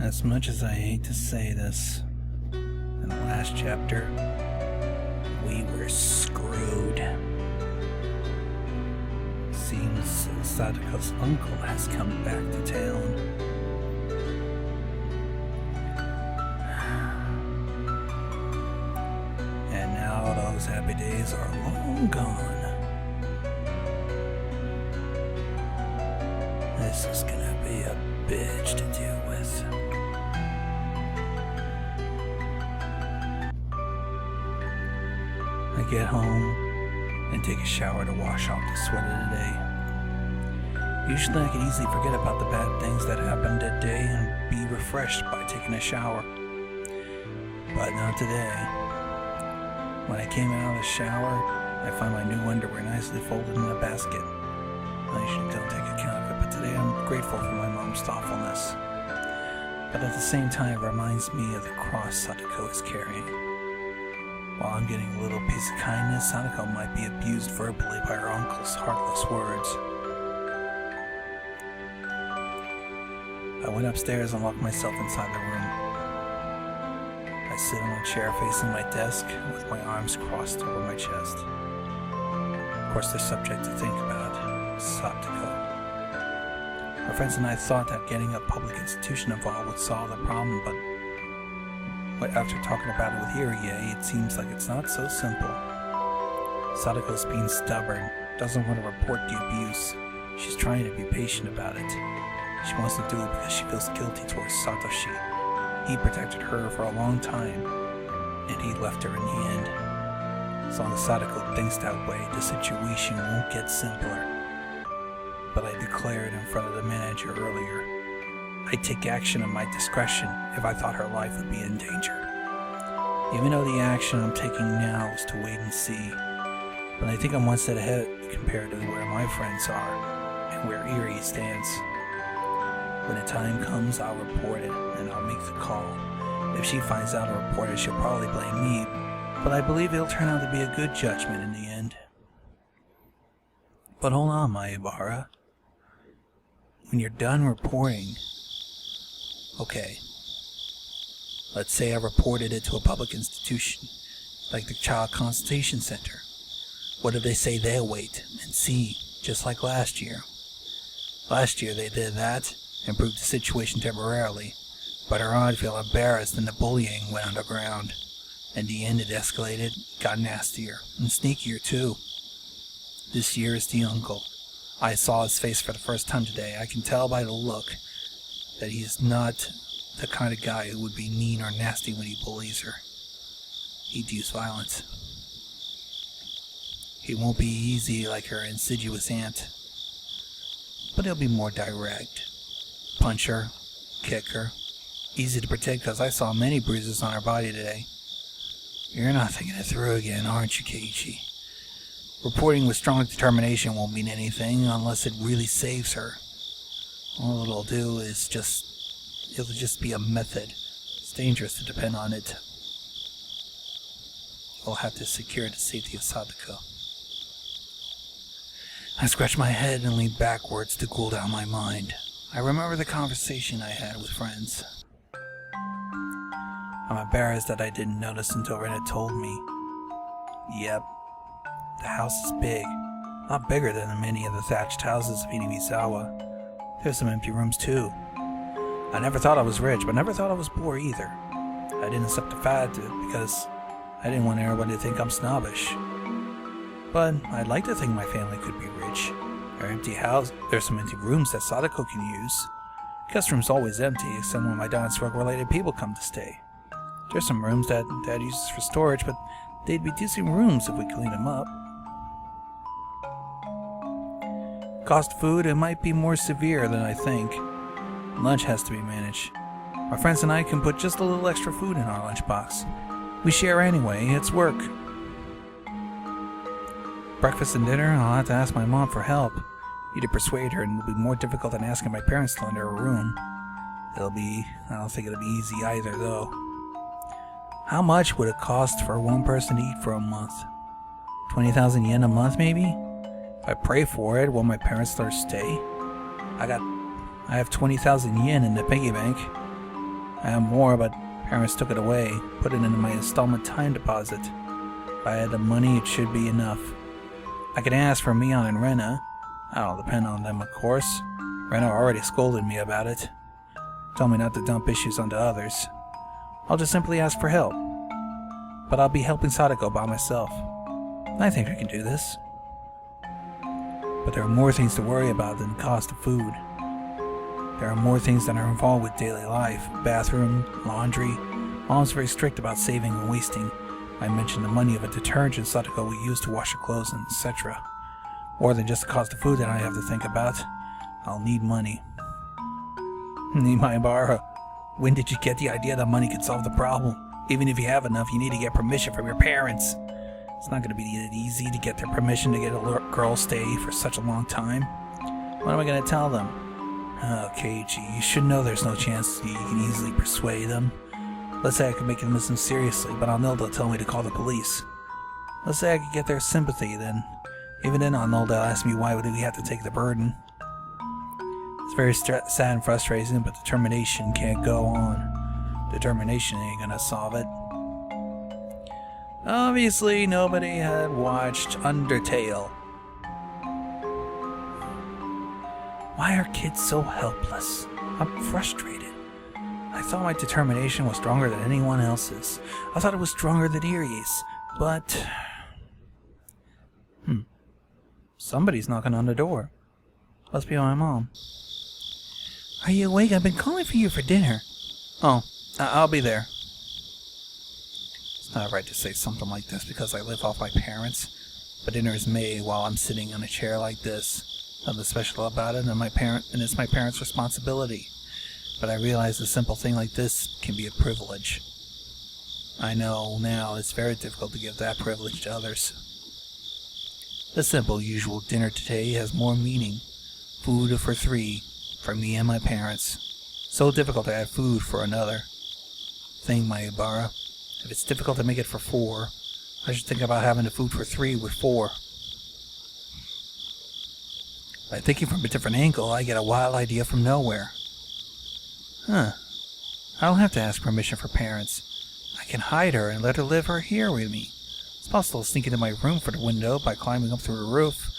As much as I hate to say this, in the last chapter, we were screwed. Seems Satoko's uncle has come back to town. And now those happy days are long gone. This is gonna be a bitch to deal with. I get home and take a shower to wash off the sweat of the day. Usually I could easily forget about the bad things that happened that day and be refreshed by taking a shower. But not today. When I came out of the shower, I found my new underwear nicely folded in a basket. I usually don't take account of it, but today I'm grateful for my mom's thoughtfulness. But at the same time, it reminds me of the cross Satoko is carrying. While I'm getting a little piece of kindness, Satoko might be abused verbally by her uncle's heartless words. I went upstairs and locked myself inside the room. I sit on a chair facing my desk with my arms crossed over my chest. Of course, they're subject to think about Satoko. My friends and I thought that getting a public institution involved would solve the problem, but after talking about it with Higurashi, it seems like it's not so simple. Satoko's being stubborn, doesn't want to report the abuse. She's trying to be patient about it. She wants to do it because she feels guilty towards Satoshi. He protected her for a long time, and he left her in the end. As long as Satoko thinks that way, the situation won't get simpler. But I declared in front of the manager earlier, I'd take action at my discretion if I thought her life would be in danger. Even though the action I'm taking now is to wait and see, but I think I'm one step ahead compared to where my friends are and where Erie stands. When the time comes, I'll report it and I'll make the call. If she finds out and report it, she'll probably blame me, but I believe it'll turn out to be a good judgment in the end. But hold on, Maibara. When you're done reporting, okay, let's say I reported it to a public institution, like the Child Consultation Center. What if they say they'll wait and see, just like last year? Last year they did that, improved the situation temporarily, but I'd feel embarrassed and the bullying went underground. In the end it escalated, got nastier, and sneakier too. This year is the uncle. I saw his face for the first time today. I can tell by the look that he's not the kind of guy who would be mean or nasty when he bullies her. He'd use violence. He won't be easy like her insidious aunt, but he'll be more direct. Punch her, kick her. Easy to protect because I saw many bruises on her body today. You're not thinking it through again, aren't you, Keiichi? Reporting with strong determination won't mean anything unless it really saves her. All it'll do is it'll just be a method. It's dangerous to depend on it. We'll have to secure the safety of Satoko. I scratch my head and lean backwards to cool down my mind. I remember the conversation I had with friends. I'm embarrassed that I didn't notice until Rena told me. Yep, the house is big. A lot bigger than many of the thatched houses of Inamizawa. There's some empty rooms too. I never thought I was rich, but never thought I was poor either. I didn't accept the fact because I didn't want everybody to think I'm snobbish. But I'd like to think my family could be rich. There's some empty rooms that Satoko can use. Guest room's always empty, except when my dad's work-related people come to stay. There's some rooms that Dad uses for storage, but they'd be decent rooms if we cleaned them up. Cost of food, it might be more severe than I think. Lunch has to be managed. My friends and I can put just a little extra food in our lunchbox. We share anyway, it's work. Breakfast and dinner, I'll have to ask my mom for help. Need to persuade her, and it'll be more difficult than asking my parents to lend her a room. I don't think it'll be easy either, though. How much would it cost for one person to eat for a month? 20,000 yen a month, maybe? If I pray for it, will my parents let her stay? I have 20,000 yen in the piggy bank. I have more, but parents took it away, put it into my installment time deposit. If I had the money, it should be enough. I could ask for Mion and Rena. That'll depend on them, of course. Rena already scolded me about it. Told me not to dump issues onto others. I'll just simply ask for help. But I'll be helping Satoko by myself. I think I can do this. But there are more things to worry about than the cost of food. There are more things that are involved with daily life. Bathroom, laundry. Mom's very strict about saving and wasting. I mentioned the money of a detergent Satoko will use to wash her clothes, and etc. More than just the cost of food that I have to think about. I'll need money. Maibara, when did you get the idea that money could solve the problem? Even if you have enough, you need to get permission from your parents. It's not going to be easy to get their permission to get a girl stay for such a long time. What am I going to tell them? Oh, Keiichi, you should know there's no chance you can easily persuade them. Let's say I can make them listen seriously, but I'll know they'll tell me to call the police. Let's say I could get their sympathy, then. Even then I'll know they'll ask me why would we have to take the burden. It's very sad and frustrating, but determination can't go on. Determination ain't gonna solve it. Obviously, nobody had watched Undertale. Why are kids so helpless? I'm frustrated. I thought my determination was stronger than anyone else's. I thought it was stronger than Irie's, but... Somebody's knocking on the door. Must be my mom. Are you awake? I've been calling for you for dinner. Oh, I'll be there. It's not right to say something like this because I live off my parents, but dinner is made while I'm sitting in a chair like this. Nothing special about it, and it's my parents' responsibility. But I realize a simple thing like this can be a privilege. I know now it's very difficult to give that privilege to others. The simple, usual dinner today has more meaning. Food for 3, for me and my parents. So difficult to add food for another. Thing, Maibara. If it's difficult to make it for 4, I should think about having the food for 3 with 4. By thinking from a different angle, I get a wild idea from nowhere. I don't have to ask permission for parents. I can hide her and let her live here with me. It's possible to sneak into my room from the window by climbing up through the roof.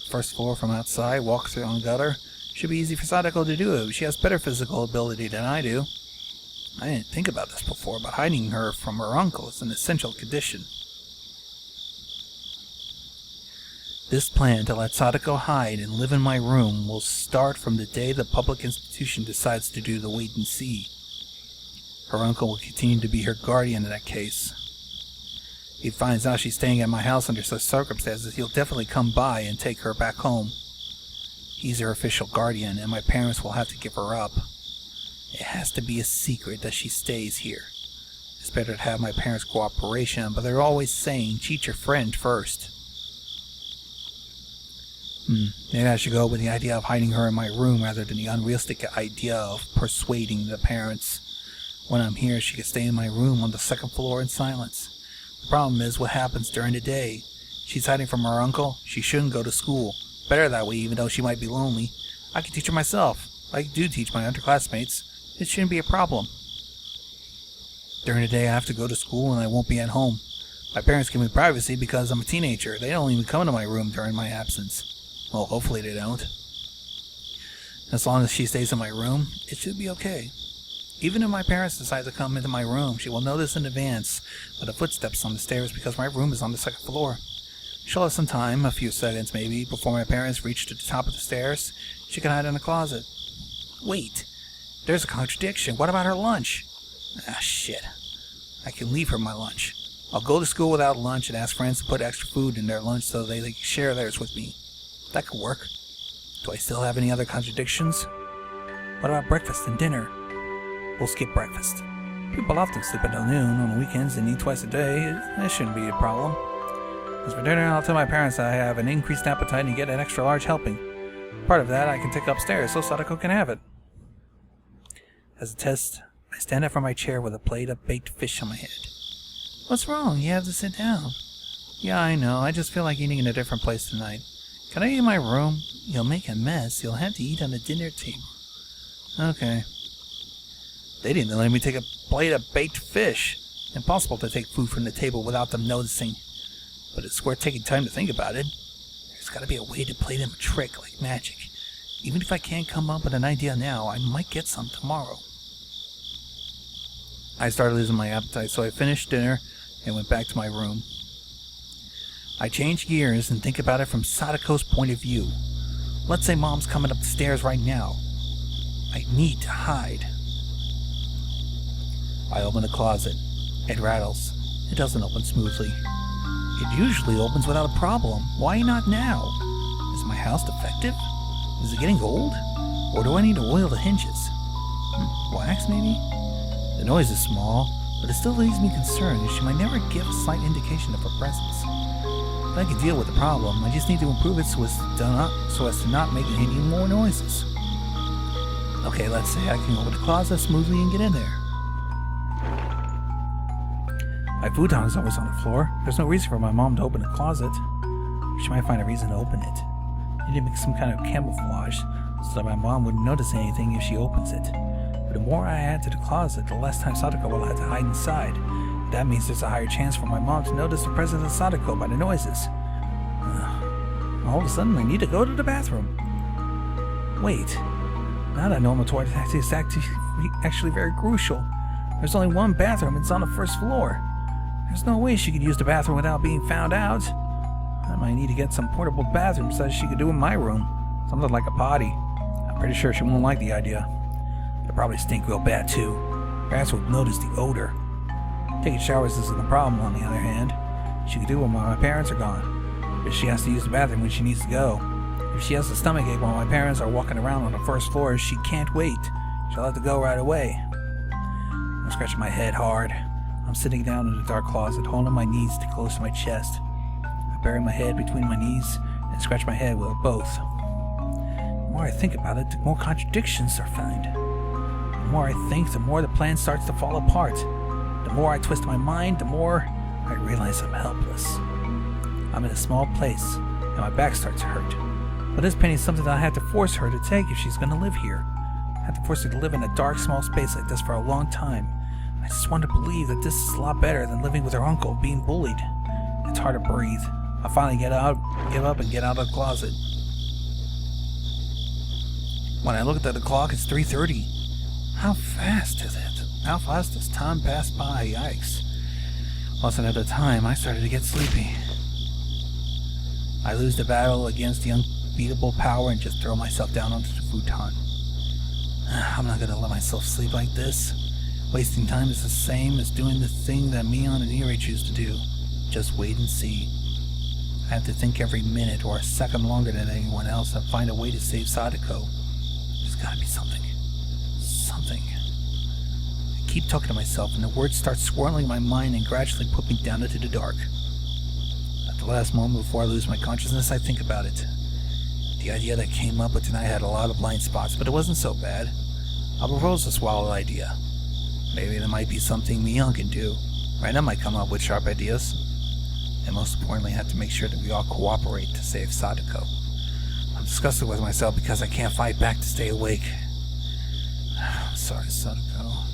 First floor from outside, walk through on gutter. Should be easy for Satoko to do it. She has better physical ability than I do. I didn't think about this before, but hiding her from her uncle is an essential condition. This plan to let Satoko hide and live in my room will start from the day the public institution decides to do the wait and see. Her uncle will continue to be her guardian in that case. If he finds out she's staying at my house under such circumstances, he'll definitely come by and take her back home. He's her official guardian, and my parents will have to give her up. It has to be a secret that she stays here. It's better to have my parents' cooperation, but they're always saying, cheat your friend first. Maybe I should go with the idea of hiding her in my room rather than the unrealistic idea of persuading the parents. When I'm here, she can stay in my room on the 2nd floor in silence. The problem is what happens during the day. She's hiding from her uncle. She shouldn't go to school. Better that way, even though she might be lonely. I can teach her myself. I do teach my underclassmates. It shouldn't be a problem. During the day, I have to go to school and I won't be at home. My parents give me privacy because I'm a teenager. They don't even come into my room during my absence. Well, hopefully they don't. As long as she stays in my room, it should be okay. Even if my parents decide to come into my room, she will notice in advance by the footsteps on the stairs because my room is on the 2nd floor. She'll have some time, a few seconds maybe, before my parents reach to the top of the stairs. She can hide in a closet. Wait, there's a contradiction. What about her lunch? Ah, shit. I can leave her my lunch. I'll go to school without lunch and ask friends to put extra food in their lunch so they can share theirs with me. That could work. Do I still have any other contradictions? What about breakfast and dinner? We'll skip breakfast. People often sleep until noon on the weekends and eat twice a day. That shouldn't be a problem. As for dinner, I'll tell my parents that I have an increased appetite and get an extra large helping. Part of that I can take upstairs so Satoko can have it. As a test, I stand up from my chair with a plate of baked fish on my head. What's wrong? You have to sit down. Yeah, I know. I just feel like eating in a different place tonight. Can I eat in my room? You'll make a mess. You'll have to eat on the dinner table. Okay. They didn't let me take a plate of baked fish. Impossible to take food from the table without them noticing. But it's worth taking time to think about it. There's gotta be a way to play them a trick like magic. Even if I can't come up with an idea now, I might get some tomorrow. I started losing my appetite, so I finished dinner and went back to my room. I changed gears and think about it from Satoko's point of view. Let's say Mom's coming up the stairs right now. I need to hide. I open the closet. It rattles. It doesn't open smoothly. It usually opens without a problem. Why not now? Is my house defective? Is it getting old? Or do I need to oil the hinges? Wax, maybe? The noise is small, but it still leaves me concerned as she might never give a slight indication of her presence. But I can deal with the problem. I just need to improve it so as to not make any more noises. Okay, let's say I can open the closet smoothly and get in there. My futon is always on the floor. There's no reason for my mom to open the closet. She might find a reason to open it. I need to make some kind of camouflage so that my mom wouldn't notice anything if she opens it. But the more I add to the closet, the less time Satoko will have to hide inside. That means there's a higher chance for my mom to notice the presence of Satoko by the noises. All of a sudden, I need to go to the bathroom. Wait. Now that I know my toilet is actually very crucial. There's only one bathroom, it's on the first floor. There's no way she could use the bathroom without being found out. I might need to get some portable bathrooms that she could do in my room. Something like a potty. I'm pretty sure she won't like the idea. They'll probably stink real bad too. Perhaps will notice the odor. Taking showers isn't a problem, on the other hand. She could do it while my parents are gone. But she has to use the bathroom when she needs to go. If she has a stomachache while my parents are walking around on the first floor, she can't wait. She'll have to go right away. I'm scratching my head hard. I'm sitting down in the dark closet, holding my knees too close to my chest. I bury my head between my knees and scratch my head with both. The more I think about it, the more contradictions I find. The more I think, the more the plan starts to fall apart. The more I twist my mind, the more I realize I'm helpless. I'm in a small place, and my back starts to hurt. But this pain is something that I have to force her to take if she's going to live here. I have to force her to live in a dark, small space like this for a long time. I just want to believe that this is a lot better than living with her uncle, being bullied. It's hard to breathe. I finally give up and get out of the closet. When I look at the clock, it's 3:30. How fast does time pass by? Yikes. Less than at a time, I started to get sleepy. I lose the battle against the unbeatable power and just throw myself down onto the futon. I'm not gonna let myself sleep like this. Wasting time is the same as doing the thing that Mion and Iri choose to do. Just wait and see. I have to think every minute or a second longer than anyone else and find a way to save Satoko. There's gotta be something. Something. I keep talking to myself and the words start swirling in my mind and gradually put me down into the dark. At the last moment before I lose my consciousness, I think about it. The idea that came up with tonight had a lot of blind spots, but it wasn't so bad. I'll propose this wild idea. Maybe there might be something Mion can do. Rena might come up with sharp ideas. And most importantly, I have to make sure that we all cooperate to save Satoko. I'm disgusted with myself because I can't fight back to stay awake. I'm sorry, Satoko.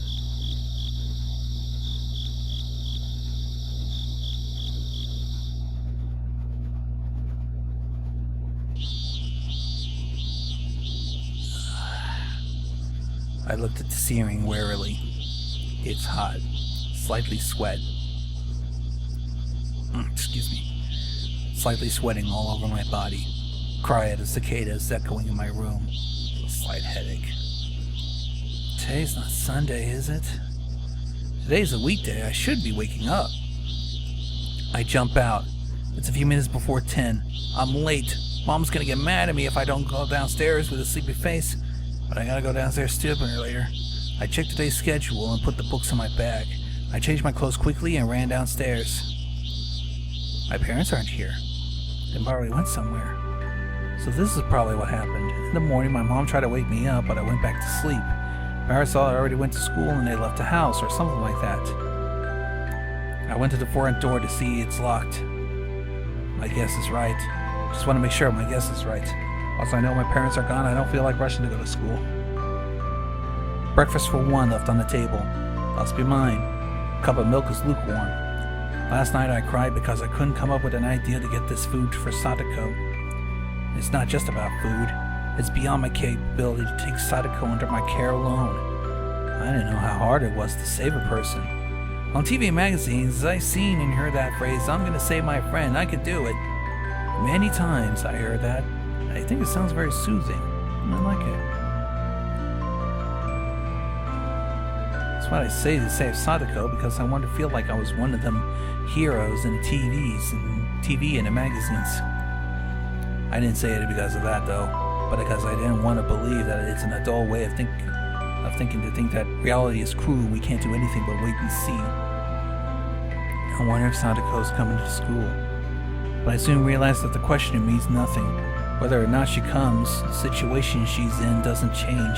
I looked at the ceiling warily. It's hot, slightly sweat. Excuse me. Slightly sweating all over my body. Cry at the cicadas echoing in my room. A slight headache. Today's not Sunday, is it? Today's a weekday. I should be waking up. I jump out. It's a few minutes before 10. I'm late. Mom's gonna get mad at me if I don't go downstairs with a sleepy face. But I gotta go downstairs sooner later. I checked today's schedule and put the books in my bag. I changed my clothes quickly and ran downstairs. My parents aren't here. They probably went somewhere. So this is probably what happened. In the morning, my mom tried to wake me up, but I went back to sleep. My parents thought I already went to school and they left the house or something like that. I went to the front door to see it's locked. My guess is right. Just want to make sure my guess is right. Once I know my parents are gone, I don't feel like rushing to go to school. Breakfast for one left on the table. Must be mine. Cup of milk is lukewarm. Last night I cried because I couldn't come up with an idea to get this food for Satoko. It's not just about food. It's beyond my capability to take Satoko under my care alone. I didn't know how hard it was to save a person. On TV and magazines, I've seen and heard that phrase, "I'm gonna save my friend, I could do it." Many times I heard that. I think it sounds very soothing, and I like it. That's what I say to save Satoko, because I want to feel like I was one of them heroes in the TV and the magazines. I didn't say it because of that though, but because I didn't want to believe that it's an adult way of thinking to think that reality is cruel and we can't do anything but wait and see. I wonder if Satoko's coming to school. But I soon realized that the question means nothing. Whether or not she comes, the situation she's in doesn't change.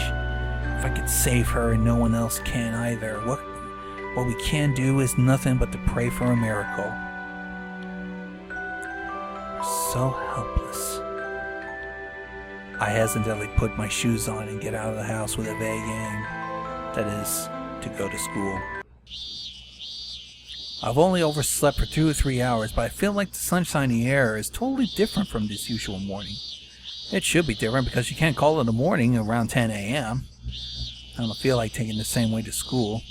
If I could save her and no one else can either, what we can do is nothing but to pray for a miracle. We're so helpless. I hesitantly put my shoes on and get out of the house with a vague aim. That is, to go to school. I've only overslept for 2 or 3 hours, but I feel like the sunshiny air is totally different from this usual morning. It should be different because you can't call it a morning around 10 a.m. I don't feel like taking the same way to school.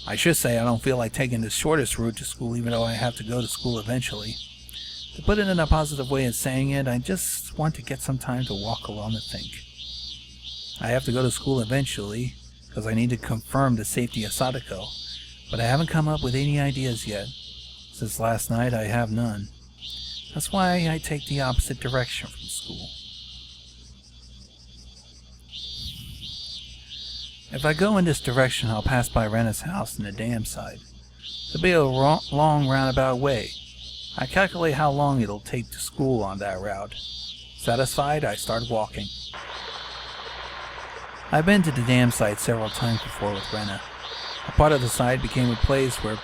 I should say I don't feel like taking the shortest route to school, even though I have to go to school eventually. To put it in a positive way of saying it, I just want to get some time to walk alone and think. I have to go to school eventually, because I need to confirm the safety of Satoko, but I haven't come up with any ideas yet. Since last night, I have none. That's why I take the opposite direction from school. If I go in this direction, I'll pass by Rena's house on the dam side. It'll be a long roundabout way. I calculate how long it'll take to school on that route. Satisfied, I start walking. I've been to the dam site several times before with Rena. A part of the site became a place where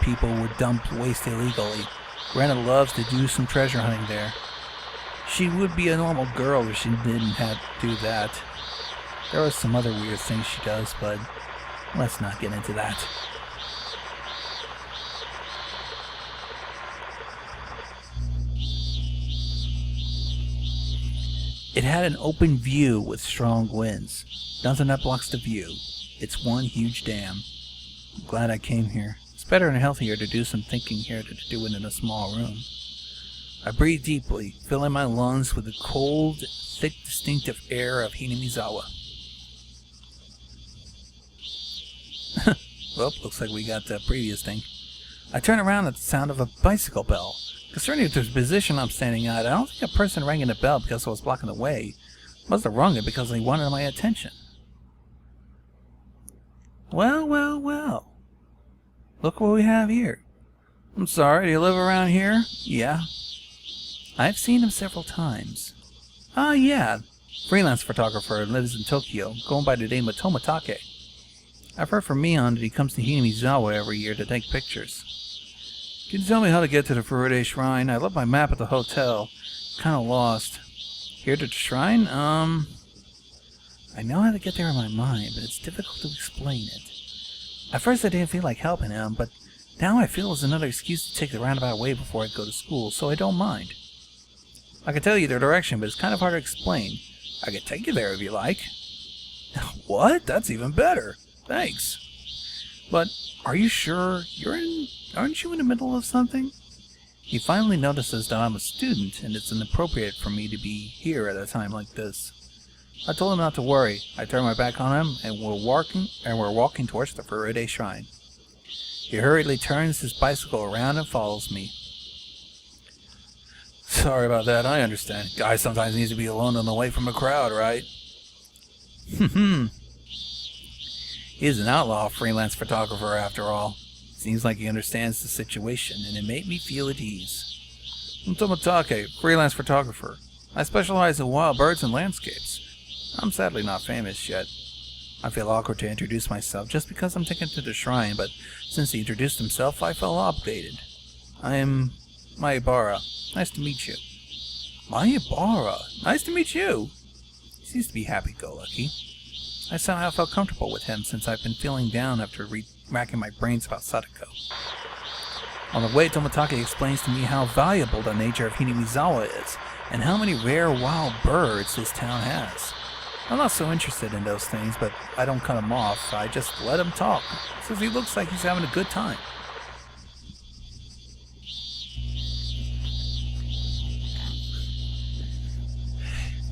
people would dump waste illegally. Rena loves to do some treasure hunting there. She would be a normal girl if she didn't have to do that. There are some other weird things she does, but let's not get into that. It had an open view with strong winds. Nothing that blocks the view. It's one huge dam. I'm glad I came here. It's better and healthier to do some thinking here than to do it in a small room. I breathe deeply, filling my lungs with the cold, thick, distinctive air of Hinamizawa. Well, looks like we got the previous thing. I turn around at the sound of a bicycle bell. Concerning the position I'm standing at, I don't think a person rang in the bell because I was blocking the way. Must have rung it because they wanted my attention. Well. Look what we have here. I'm sorry, do you live around here? Yeah. I've seen him several times. Ah, yeah. Freelance photographer, lives in Tokyo, going by the name of Tomatake. I've heard from Mion that he comes to Hinamizawa every year to take pictures. Can you tell me how to get to the Furude Shrine? I left my map at the hotel. Kinda lost. Here to the shrine? I know how to get there in my mind, but it's difficult to explain it. At first I didn't feel like helping him, but now I feel it's another excuse to take the roundabout way before I go to school, so I don't mind. I can tell you the direction, but it's kind of hard to explain. I could take you there if you like. What? That's even better. Thanks. But are you sure aren't you in the middle of something? He finally notices that I'm a student and it's inappropriate for me to be here at a time like this. I told him not to worry. I turned my back on him and we're walking towards the Furude Shrine. He hurriedly turns his bicycle around and follows me. Sorry about that, I understand. Guy sometimes needs to be alone on the way from a crowd, right? He's an outlaw freelance photographer after all. Seems like he understands the situation, and it made me feel at ease. I'm Tomatake, freelance photographer. I specialize in wild birds and landscapes. I'm sadly not famous yet. I feel awkward to introduce myself just because I'm taken to the shrine, but since he introduced himself, I felt obligated. I am Maibara. Nice to meet you. Maibara? Nice to meet you. He seems to be happy-go-lucky. I somehow felt comfortable with him since I've been feeling down after racking my brains about Satoko. On the way, Tomitake explains to me how valuable the nature of Hinamizawa is, and how many rare wild birds this town has. I'm not so interested in those things, but I don't cut him off. I just let him talk, since he looks like he's having a good time.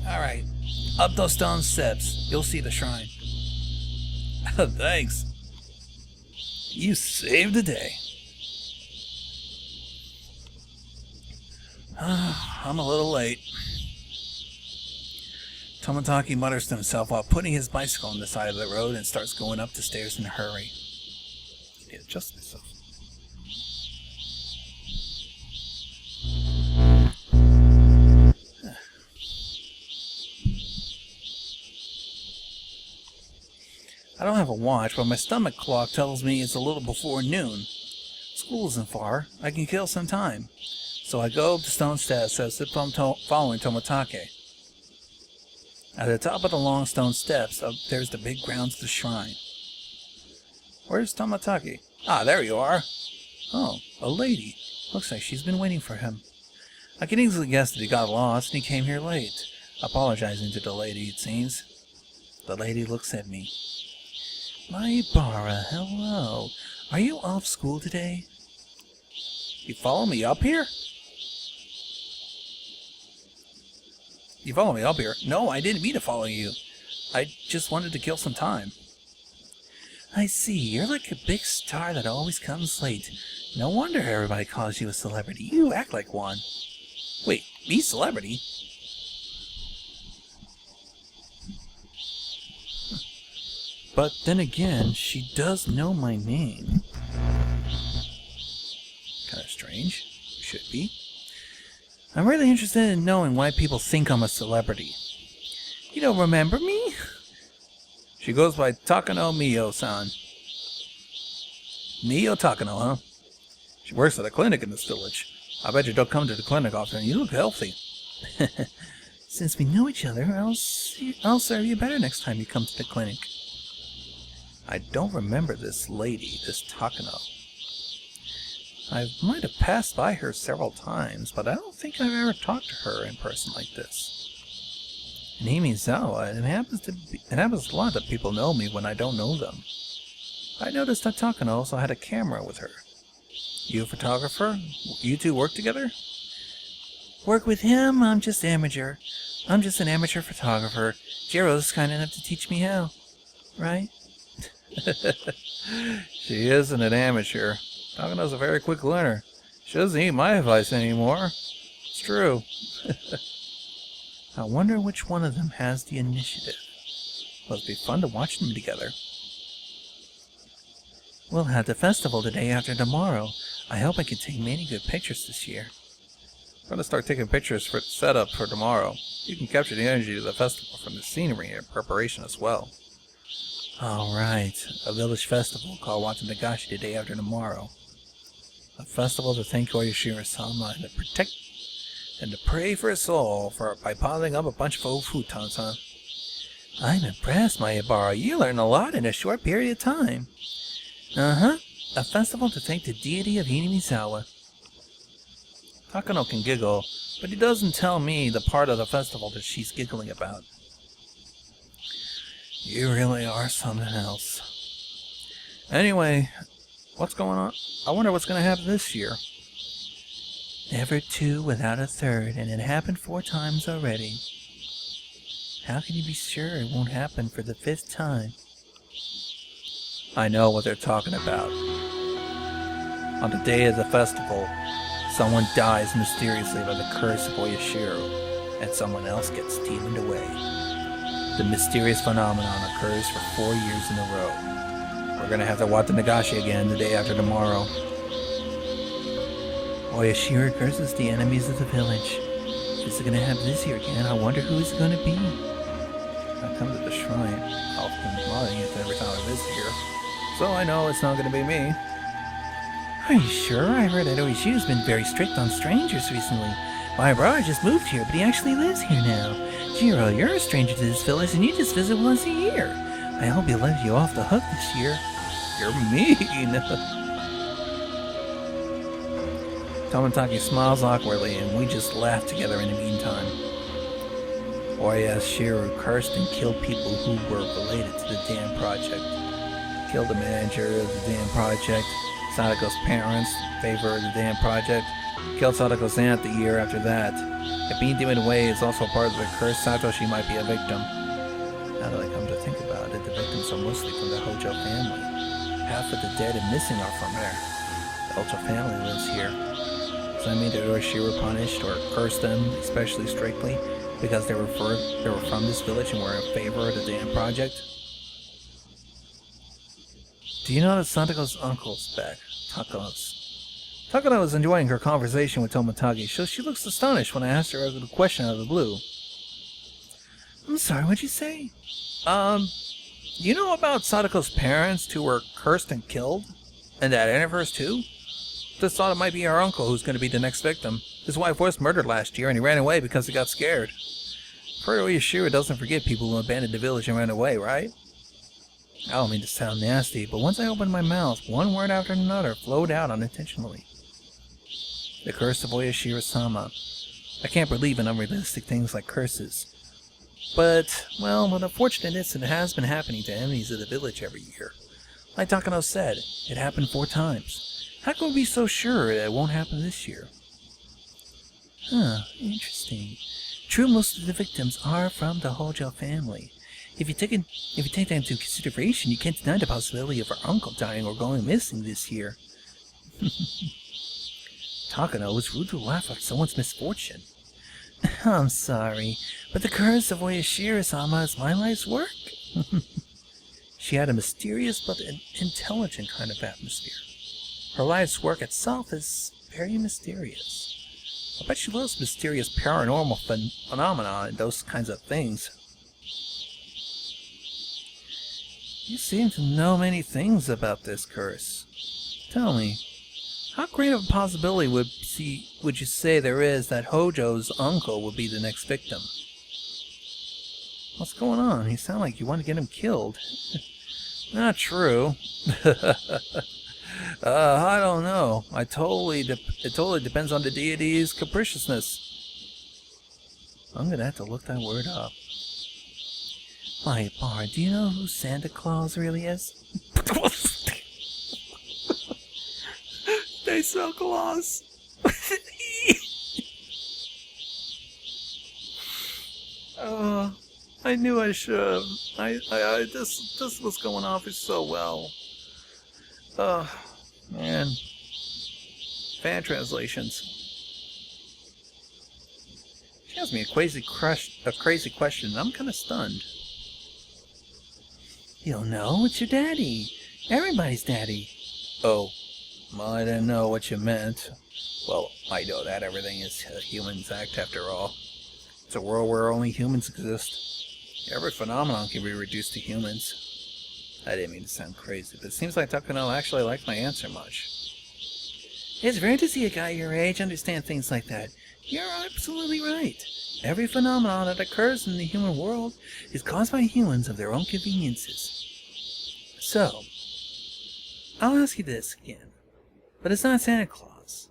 Alright, up those stone steps. You'll see the shrine. Thanks. You saved the day. I'm a little late. Tomitake mutters to himself while putting his bicycle on the side of the road and starts going up the stairs in a hurry. I need to adjust myself. I don't have a watch, but my stomach clock tells me it's a little before noon. School isn't far. I can kill some time. So I go up the stone steps as if I'm following Tomitake. At the top of the long stone steps, there's the big grounds of the shrine. Where's Tomitake? Ah, there you are. Oh, a lady. Looks like she's been waiting for him. I can easily guess that he got lost and he came here late. Apologizing to the lady, it seems. The lady looks at me. Maibara, hello. Are you off school today? You follow me up here? You follow me up here? No, I didn't mean to follow you. I just wanted to kill some time. I see. You're like a big star that always comes late. No wonder everybody calls you a celebrity. You act like one. Wait, me celebrity? But then again, she does know my name. Kind of strange. Should be. I'm really interested in knowing why people think I'm a celebrity. You don't remember me? She goes by Takano Miyo-san. Miyo Takano, huh? She works at a clinic in this village. I bet you don't come to the clinic often. You look healthy. Since we know each other, I'll serve you better next time you come to the clinic. I don't remember this lady, this Takano. I might have passed by her several times, but I don't think I've ever talked to her in person like this. In Hinamizawa, it happens a lot that people know me when I don't know them. I noticed that Takano also had a camera with her. You a photographer? You two work together? Work with him? I'm just amateur. I'm just an amateur photographer. Jiro's kind enough to teach me how. Right? She isn't an amateur. Takano's a very quick learner. She doesn't need my advice anymore. It's true. I wonder which one of them has the initiative. Must be fun to watch them together. We'll have the festival the day after tomorrow. I hope I can take many good pictures this year. I'm going to start taking pictures for the setup for tomorrow. You can capture the energy of the festival from the scenery and preparation as well. Alright, a village festival called Watanagashi the day after tomorrow. A festival to thank Oyashiro-sama and to protect and to pray for his soul by piling up a bunch of old futons, huh? I'm impressed, Maibara. You learned a lot in a short period of time. Uh-huh. A festival to thank the deity of Hinamizawa. Takano can giggle, but he doesn't tell me the part of the festival that she's giggling about. You really are something else. Anyway, what's going on? I wonder what's going to happen this year. Never two without a third, and it happened 4 times already. How can you be sure it won't happen for the 5th time? I know what they're talking about. On the day of the festival, someone dies mysteriously by the curse of Oyashiro, and someone else gets demoned away. The mysterious phenomenon occurs for 4 years in a row. We're gonna have the Watanagashi again the day after tomorrow. Oyashiro curses the enemies of the village. Is it gonna happen this year again? I wonder who it's gonna be. I come to the shrine. I've been modeling it every time I visit here, so I know it's not gonna be me. Are you sure? I heard that Oyashiro's been very strict on strangers recently. My brother just moved here, but he actually lives here now. Jiro, you're a stranger to this village and you just visit once a year. I hope he let you off the hook this year. You're mean. Tomotaki smiles awkwardly, and we just laugh together in the meantime. Oyashiro cursed and killed people who were related to the damn project. Killed the manager of the damn project, Satoko's parents, favor of the damn project, killed Satoko's aunt the year after that. If being given away is also part of the curse, Satoshi might be a victim. Now that I come to think about it, the victims are mostly from the Hojo family. Half of the dead and missing are from there. The Hojo family lives here. Does that mean that Oyashiro punished or cursed them especially strictly because they were from this village and were in favor of the damn project? Do you know that Satoko's uncle's back? Takano was enjoying her conversation with Tomotaki, so she looks astonished when I asked her the question out of the blue. I'm sorry, what'd you say? You know about Satoko's parents who were cursed and killed? And that Anniverse too? Just thought it might be our uncle who's going to be the next victim. His wife was murdered last year and he ran away because he got scared. Further, Yashiro doesn't forget people who abandoned the village and ran away, right? I don't mean to sound nasty, but once I opened my mouth, one word after another flowed out unintentionally. The curse of Oyashiro-sama. I can't believe in unrealistic things like curses. But, well, what unfortunate is it has been happening to enemies of the village every year. Like Takano said, it happened 4 times. How can we be so sure that it won't happen this year? Huh, interesting. True, most of the victims are from the Hojo family. If you take that into consideration, you can't deny the possibility of our uncle dying or going missing this year. Takano was rude to laugh at someone's misfortune. I'm sorry, but the curse of Oyashiro-sama is my life's work. She had a mysterious but intelligent kind of atmosphere. Her life's work itself is very mysterious. I bet she loves mysterious paranormal phenomena and those kinds of things. You seem to know many things about this curse. Tell me, how great of a possibility would you say there is that Hojo's uncle would be the next victim? What's going on? You sound like you want to get him killed. Not true. I don't know. It totally depends on the deity's capriciousness. I'm gonna have to look that word up. My Bard, do you know who Santa Claus really is? They sell Claus. I knew I should. This was going off so well. Man. Fan translations. She asked me a crazy question, and I'm kind of stunned. You don't know? It's your daddy. Everybody's daddy. Oh. Well, I didn't know what you meant. Well, I know that everything is a human's act after all. It's a world where only humans exist. Every phenomenon can be reduced to humans. I didn't mean to sound crazy, but it seems like Takano actually liked my answer much. It's rare to see a guy your age understand things like that. You're absolutely right. Every phenomenon that occurs in the human world is caused by humans of their own conveniences. So, I'll ask you this again. But it's not Santa Claus.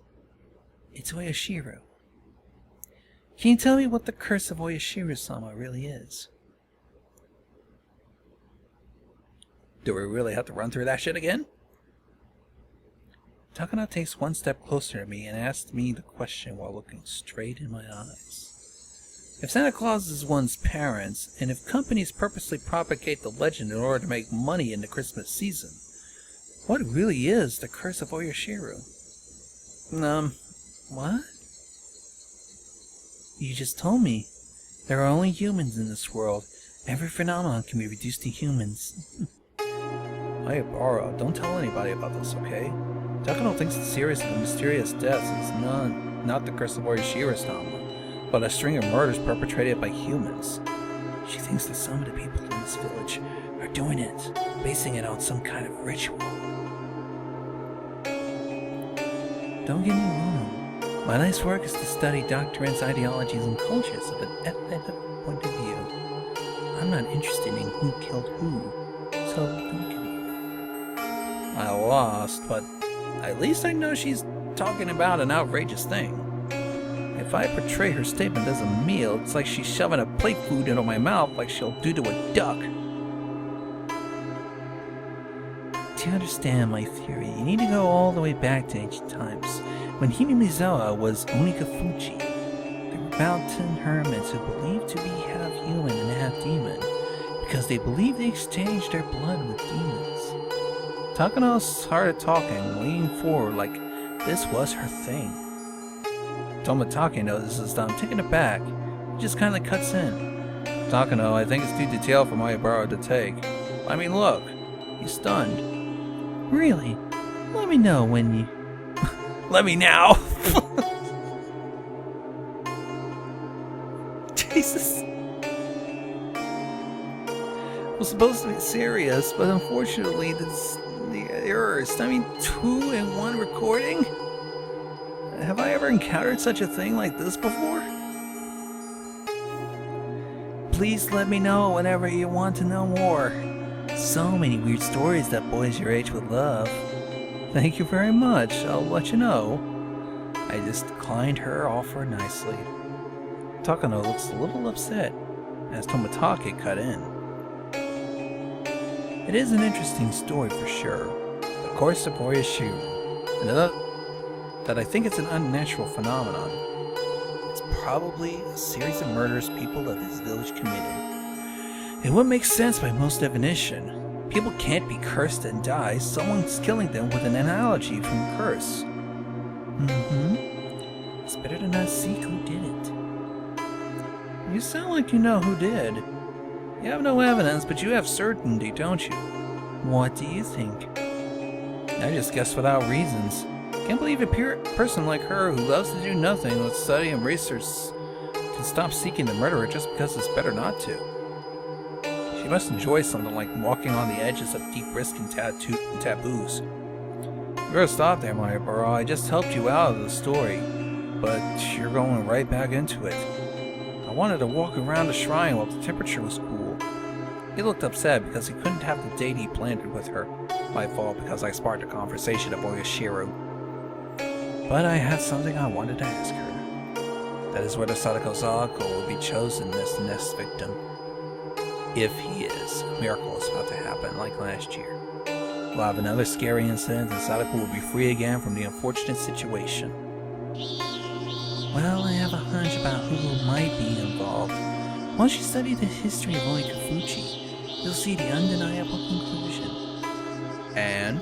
It's Oyashiro. Can you tell me what the curse of Oyashiro-sama really is? Do we really have to run through that shit again? Takano takes one step closer to me and asks me the question while looking straight in my eyes. If Santa Claus is one's parents, and if companies purposely propagate the legend in order to make money in the Christmas season, what really is the curse of Oyashiro? What? You just told me. There are only humans in this world. Every phenomenon can be reduced to humans. Hey, Baro, don't tell anybody about this, okay? Takano thinks the series of the mysterious deaths is not the curse of Oyashiro-sama, but a string of murders perpetrated by humans. She thinks that some of the people in this village are doing it, basing it on some kind of ritual. Don't get me wrong. My life's work is to study doctrines, ideologies, and cultures of an ethical point of view. I'm not interested in who killed who, so thinking. I lost, but at least I know she's talking about an outrageous thing. If I portray her statement as a meal, it's like she's shoving a plate food into my mouth like she'll do to a duck. To understand my theory, you need to go all the way back to ancient times, when Himimizawa was Onikafuchi. They were mountain hermits who believed to be half human and half demon, because they believed they exchanged their blood with demons. Takano started talking, leaning forward like this was her thing. Tomotaki notices that I'm taking it back. He just kind of cuts in. Takano, I think it's too detailed for my borrowed to take. I mean, look. He's stunned. Really? Let me know when you... Let me now! Jesus. I was supposed to be serious, but unfortunately, this the errors. I mean, 2 in 1 recording? Have I ever encountered such a thing like this before? Please let me know whenever you want to know more. So many weird stories that boys your age would love. Thank you very much, I'll let you know. I just declined her offer nicely. Takano looks a little upset as Tomotaki cut in. It is an interesting story for sure. The course of Oyashiru. Another that I think it's an unnatural phenomenon. It's probably a series of murders people of this village committed. It wouldn't make sense by most definition. People can't be cursed and die. Someone's killing them with an analogy from a curse. It's better to not seek who did it. You sound like you know who did. You have no evidence, but you have certainty, don't you? What do you think? I just guess without reasons. Can't believe a person like her who loves to do nothing but study and research can stop seeking the murderer just because it's better not to. She must enjoy something like walking on the edges of deep risk and taboos. You better stop there, Mayabara. I just helped you out of the story, but you're going right back into it. I wanted to walk around the shrine while the temperature was cool. He looked upset because he couldn't have the date he planned with her. My fault because I sparked a conversation of Oyashiru. But I had something I wanted to ask her. That is whether Satoko will be chosen as the next victim. If he is, a miracle is about to happen like last year. We'll have another scary incident and Satoko will be free again from the unfortunate situation. Well, I have a hunch about who might be involved. Once you study the history of Onikafuchi, you'll see the undeniable conclusion. And?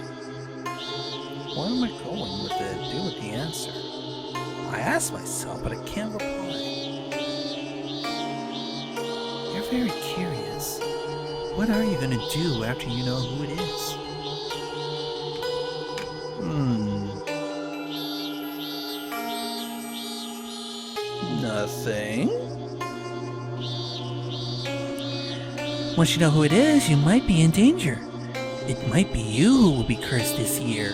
Where am I going with the deal with the answer? I ask myself, but I can't reply. You're very curious. What are you gonna do after you know who it is? Nothing. Once you know who it is, you might be in danger. It might be you who will be cursed this year.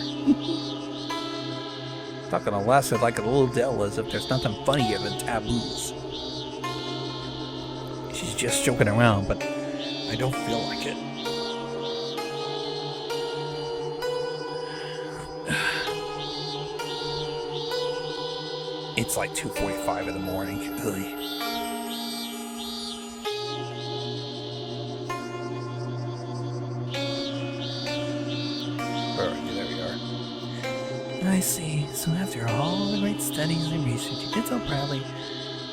Takano laughs like a little devil as if there's nothing funnier than taboos. She's just joking around, but I don't feel like it. It's like 2:45 in the morning. Ugh. There we are. I see. So after all the great studies and research you did so proudly,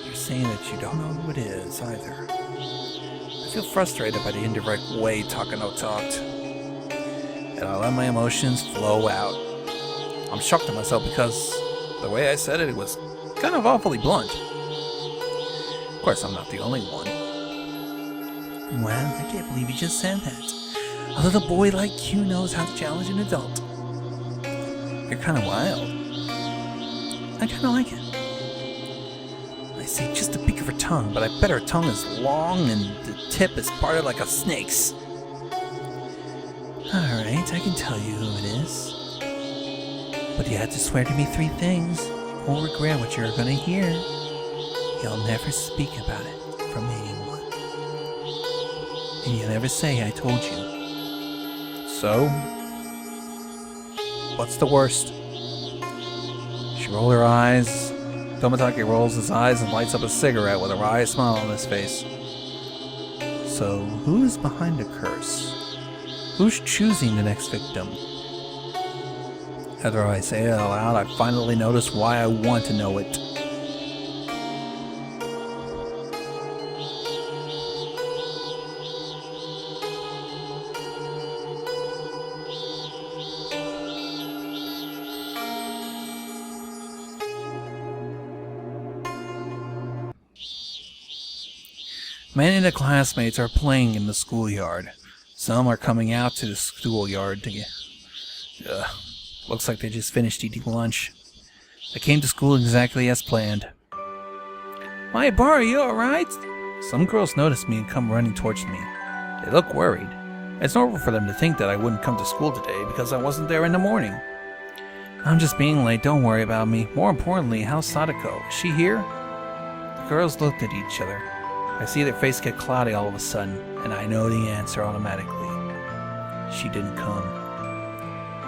you're saying that you don't know who it is either. I feel frustrated by the indirect way Takano talked, and I let my emotions flow out. I'm shocked at myself because the way I said it was kind of awfully blunt. Of course, I'm not the only one. Well, I can't believe you just said that. A little boy like you knows how to challenge an adult. You're kind of wild. I kind of like it. I see just the peak of her tongue, but I bet her tongue is long and the tip is parted like a snake's. Alright, I can tell you who it is. But you have to swear to me 3 things. You won't regret what you're gonna hear. You'll never speak about it from anyone. And you'll never say I told you. So? What's the worst? She rolled her eyes. Tomitake rolls his eyes and lights up a cigarette with a wry smile on his face. So, who's behind the curse? Who's choosing the next victim? After I say it out loud, I finally notice why I want to know it. Many of the classmates are playing in the schoolyard. Some are coming out to the schoolyard to get... Looks like they just finished eating lunch. I came to school exactly as planned. My bar, you alright? Some girls notice me and come running towards me. They look worried. It's normal for them to think that I wouldn't come to school today because I wasn't there in the morning. I'm just being late, don't worry about me. More importantly, how's Satoko? Is she here? The girls looked at each other. I see their face get cloudy all of a sudden, and I know the answer automatically. She didn't come.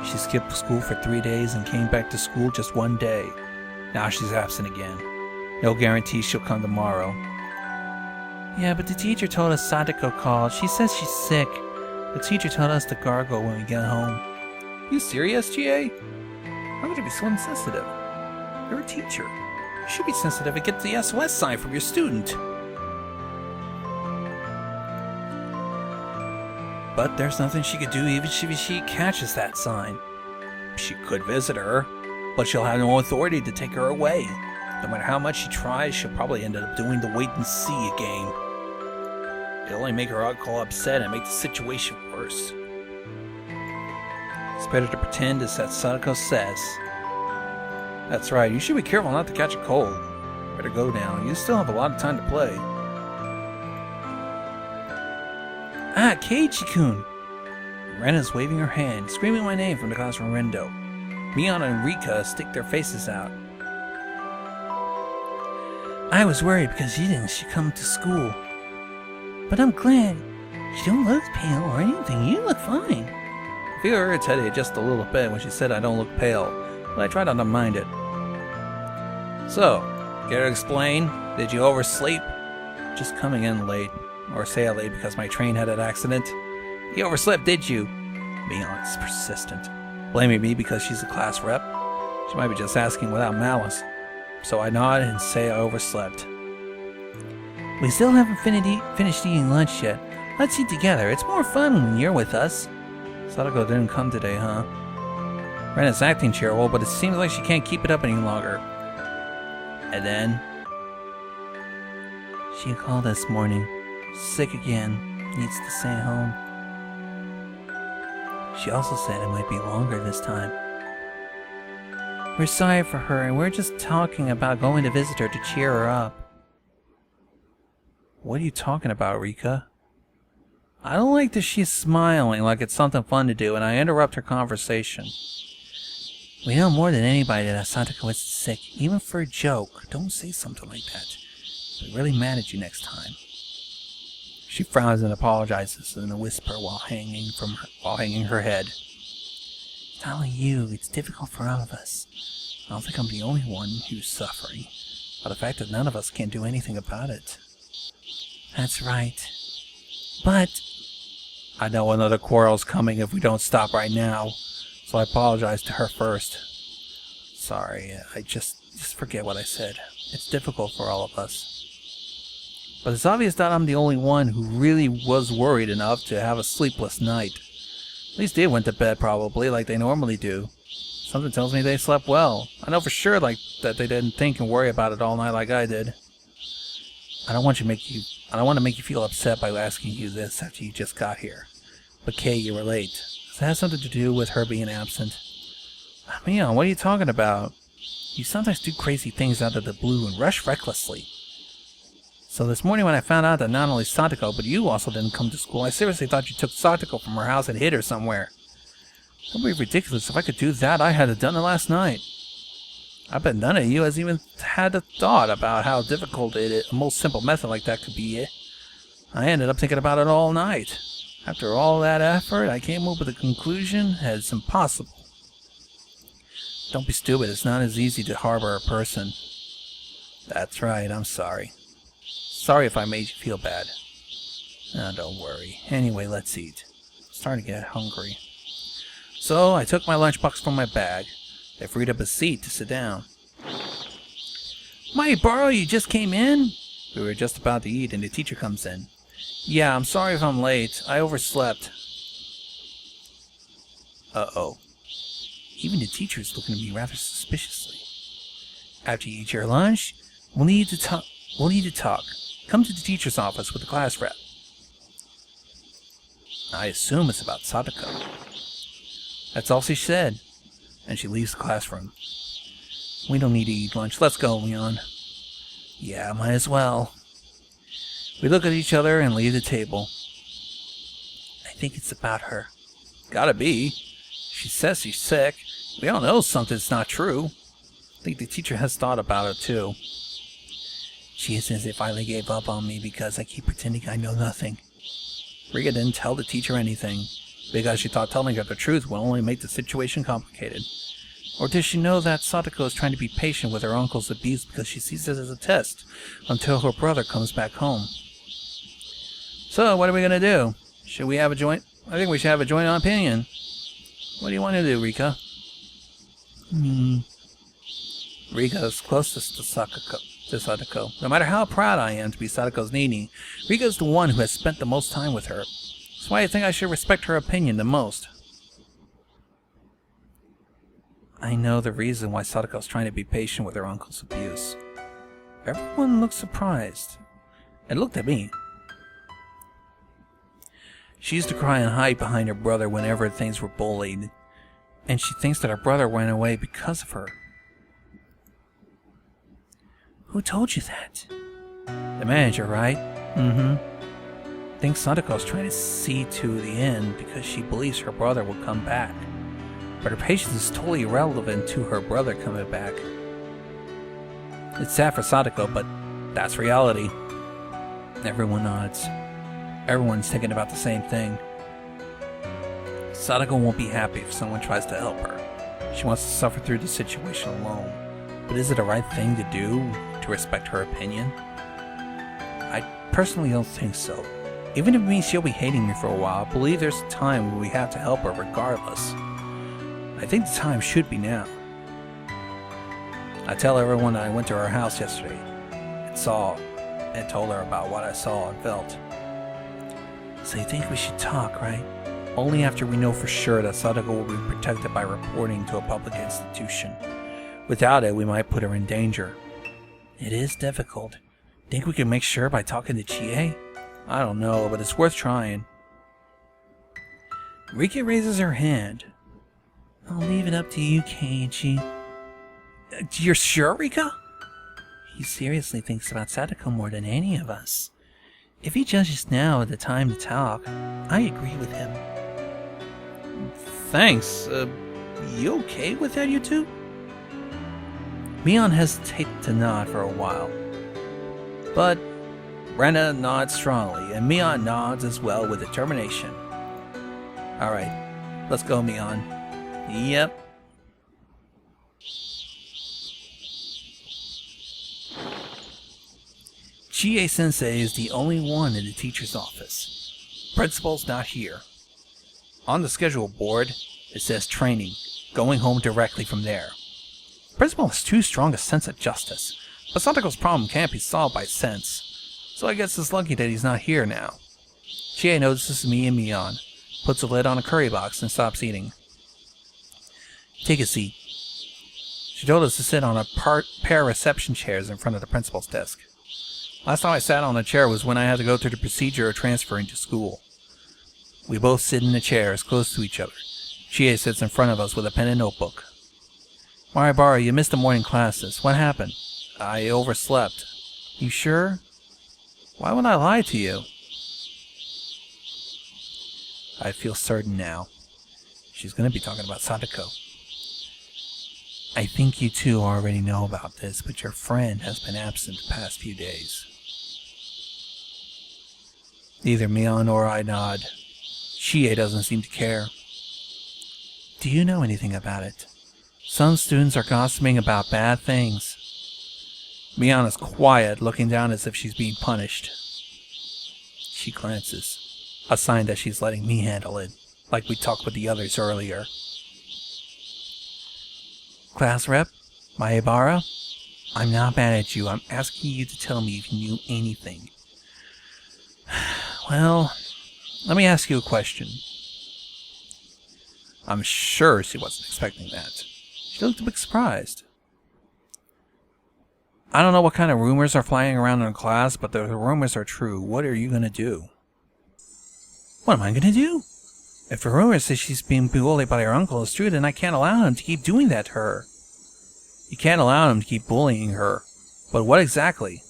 She skipped school for 3 days and came back to school just 1 day. Now she's absent again. No guarantee she'll come tomorrow. Yeah, but the teacher told us Satoko called. She says she's sick. The teacher told us to gargle when we get home. You serious, GA? Why would you be so insensitive? You're a teacher. You should be sensitive and get the SOS sign from your student. But there's nothing she could do even if she catches that sign. She could visit her, but she'll have no authority to take her away. No matter how much she tries, she'll probably end up doing the wait and see game. It'll only make her uncle upset and make the situation worse. It's better to pretend as that Satoko says. That's right, you should be careful not to catch a cold. Better go now, you still have a lot of time to play. Ah, Keiichi-kun! Ren is waving her hand, screaming my name from the classroom window. Mion and Rika stick their faces out. I was worried because you didn't come to school. But I'm glad. You don't look pale or anything, you look fine. I feel irritated just a little bit when she said I don't look pale, but I try not to mind it. So, care to explain? Did you oversleep? Just coming in late. Or say late because my train had an accident. You overslept, did you? Mion's persistent. Blaming me because she's a class rep. She might be just asking without malice. So I nod and say I overslept. We still haven't finished eating lunch yet. Let's eat together. It's more fun when you're with us. Satoko didn't come today, huh? Ren is acting cheerful, but it seems like she can't keep it up any longer. And then... She called this morning. Sick again. Needs to stay home. She also said it might be longer this time. We're sorry for her, and we're just talking about going to visit her to cheer her up. What are you talking about, Rika? I don't like that she's smiling like it's something fun to do, and I interrupt her conversation. We know more than anybody that Satoko is sick, even for a joke. Don't say something like that. I'll be really mad at you next time. She frowns and apologizes in a whisper while hanging her head. It's not only you, it's difficult for all of us. I don't think I'm the only one who's suffering, but the fact that none of us can do anything about it. That's right. But I know another quarrel's coming if we don't stop right now, so I apologize to her first. Sorry, I just forget what I said. It's difficult for all of us. But it's obvious that I'm the only one who really was worried enough to have a sleepless night. At least they went to bed probably, like they normally do. Something tells me they slept well. I know for sure that they didn't think and worry about it all night like I did. I don't want to make you feel upset by asking you this after you just got here. But Kay, you were late. Does it have something to do with her being absent? Mion, what are you talking about? You sometimes do crazy things out of the blue and rush recklessly. So this morning when I found out that not only Satoko, but you also didn't come to school, I seriously thought you took Satoko from her house and hid her somewhere. That would be ridiculous. If I could do that, I had it done it last night. I bet none of you has even had a thought about how difficult a most simple method like that could be. I ended up thinking about it all night. After all that effort, I came up with a conclusion that it's impossible. Don't be stupid, it's not as easy to harbor a person. That's right, I'm sorry. Sorry if I made you feel bad. Oh, don't worry. Anyway, let's eat. I'm starting to get hungry. So, I took my lunchbox from my bag. I freed up a seat to sit down. Might I borrow? You just came in? We were just about to eat and the teacher comes in. Yeah, I'm sorry if I'm late. I overslept. Uh-oh. Even the teacher is looking at me rather suspiciously. After you eat your lunch, we'll need to talk. Come to the teacher's office with the class rep. I assume it's about Satoko. That's all she said, and she leaves the classroom. We don't need to eat lunch. Let's go, Mion. Yeah, might as well. We look at each other and leave the table. I think it's about her. Gotta be. She says she's sick. We all know something's not true. I think the teacher has thought about it too. She says they finally gave up on me because I keep pretending I know nothing. Rika didn't tell the teacher anything because she thought telling her the truth would only make the situation complicated. Or does she know that Satoko is trying to be patient with her uncle's abuse because she sees it as a test until her brother comes back home? So, what are we going to do? Should we have a joint? I think we should have a joint opinion. What do you want to do, Rika? Rika is closest to Satoko. No matter how proud I am to be Satoko's Nini, Rika is the one who has spent the most time with her. That's why I think I should respect her opinion the most. I know the reason why Satoko's trying to be patient with her uncle's abuse. Everyone looked surprised and looked at me. She used to cry and hide behind her brother whenever things were bullied, and she thinks that her brother went away because of her. Who told you that? The manager, right? Thinks Satoko's trying to see to the end because she believes her brother will come back. But her patience is totally irrelevant to her brother coming back. It's sad for Satoko, but that's reality. Everyone nods. Everyone's thinking about the same thing. Satoko won't be happy if someone tries to help her. She wants to suffer through the situation alone. But is it the right thing to do, to respect her opinion? I personally don't think so. Even if it means she'll be hating me for a while, I believe there's a time when we have to help her regardless. I think the time should be now. I tell everyone that I went to her house yesterday and told her about what I saw and felt. So you think we should talk, right? Only after we know for sure that Satoko will be protected by reporting to a public institution. Without it, we might put her in danger. It is difficult. Think we can make sure by talking to Chie? I don't know, but it's worth trying. Rika raises her hand. I'll leave it up to you, Keiichi. You're sure, Rika? He seriously thinks about Satoko more than any of us. If he judges now at the time to talk, I agree with him. Thanks. You okay with that, you two? Mion hesitated to nod for a while. But Rena nods strongly, and Mion nods as well with determination. Alright, let's go, Mion. Yep. Chie-sensei is the only one in the teacher's office. Principal's not here. On the schedule board, it says training, going home directly from there. Principal has too strong a sense of justice, but Satoko's problem can't be solved by sense, so I guess it's lucky that he's not here now. Chie notices me and Mion, puts a lid on a curry box and stops eating. Take a seat. She told us to sit on a pair of reception chairs in front of the principal's desk. Last time I sat on a chair was when I had to go through the procedure of transferring to school. We both sit in the chairs close to each other. Chie sits in front of us with a pen and notebook. Maribara, you missed the morning classes. What happened? I overslept. You sure? Why would I lie to you? I feel certain now. She's going to be talking about Satoko. I think you two already know about this, but your friend has been absent the past few days. Neither Mion or I nod. Chie doesn't seem to care. Do you know anything about it? Some students are gossiping about bad things. Mion is quiet, looking down as if she's being punished. She glances, a sign that she's letting me handle it, like we talked with the others earlier. Class rep, Maebara, I'm not mad at you. I'm asking you to tell me if you knew anything. Well, let me ask you a question. I'm sure she wasn't expecting that. She looked a bit surprised. I don't know what kind of rumors are flying around in class, but the rumors are true. What are you going to do? What am I going to do? If the rumor says she's being bullied by her uncle is true, then I can't allow him to keep doing that to her. You can't allow him to keep bullying her. But what exactly?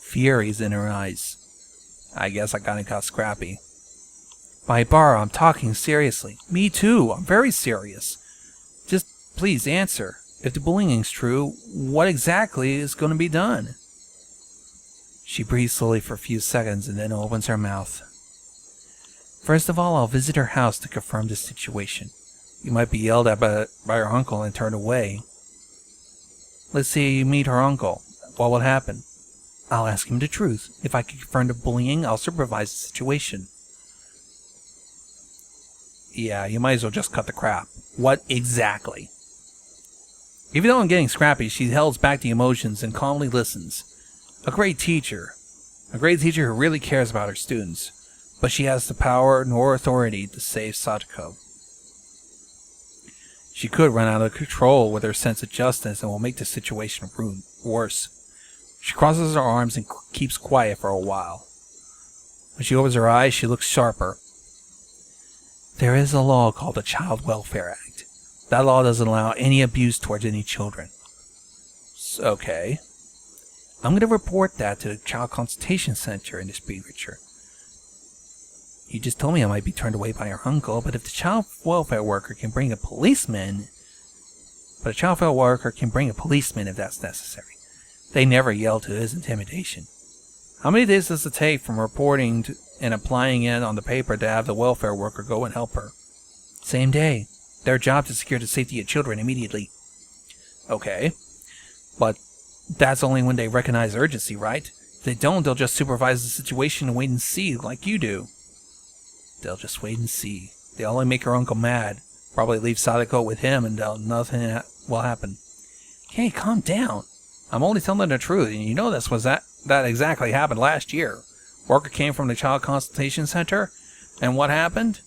Fury's in her eyes. I guess I got scrappy. Maebara, I'm talking seriously. Me too. I'm very serious. Just please answer. If the bullying's true, what exactly is going to be done? She breathes slowly for a few seconds and then opens her mouth. First of all, I'll visit her house to confirm the situation. You might be yelled at by her uncle and turned away. Let's say you meet her uncle. What will happen? I'll ask him the truth. If I can confirm the bullying, I'll supervise the situation. Yeah, you might as well just cut the crap. What exactly? Even though I'm getting scrappy, she holds back the emotions and calmly listens. A great teacher. A great teacher who really cares about her students. But she has the power nor authority to save Satoko. She could run out of control with her sense of justice and will make the situation worse. She crosses her arms and keeps quiet for a while. When she opens her eyes, she looks sharper. There is a law called the Child Welfare Act. That law doesn't allow any abuse towards any children. Okay. I'm going to report that to the Child Consultation Center in this prefecture. You just told me I might be turned away by her uncle, but if the child welfare worker can bring a policeman... But a child welfare worker can bring a policeman if that's necessary. They never yell to his intimidation. How many days does it take from reporting and applying it on the paper to have the welfare worker go and help her? Same day. Their job is to secure the safety of children immediately. Okay. But that's only when they recognize urgency, right? If they don't, they'll just supervise the situation and wait and see, like you do. They'll just wait and see. They'll only make her uncle mad. Probably leave Satoko with him and nothing will happen. Hey, calm down. I'm only telling the truth, and you know this was that exactly happened last year. Worker came from the Child Consultation Center, and what happened?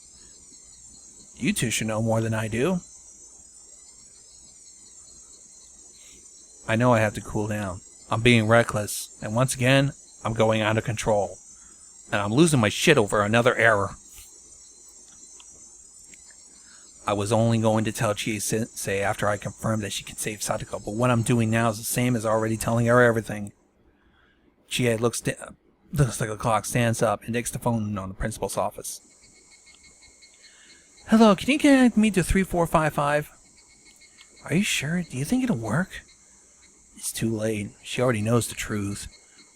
You two should know more than I do. I know I have to cool down. I'm being reckless, and once again, I'm going out of control. And I'm losing my shit over another error. I was only going to tell Chie-sensei after I confirmed that she can save Satoko, but what I'm doing now is the same as already telling her everything. Chie looks like a clock, stands up, and takes the phone on the principal's office. Hello, can you connect me to 3455? Are you sure? Do you think it'll work? It's too late. She already knows the truth.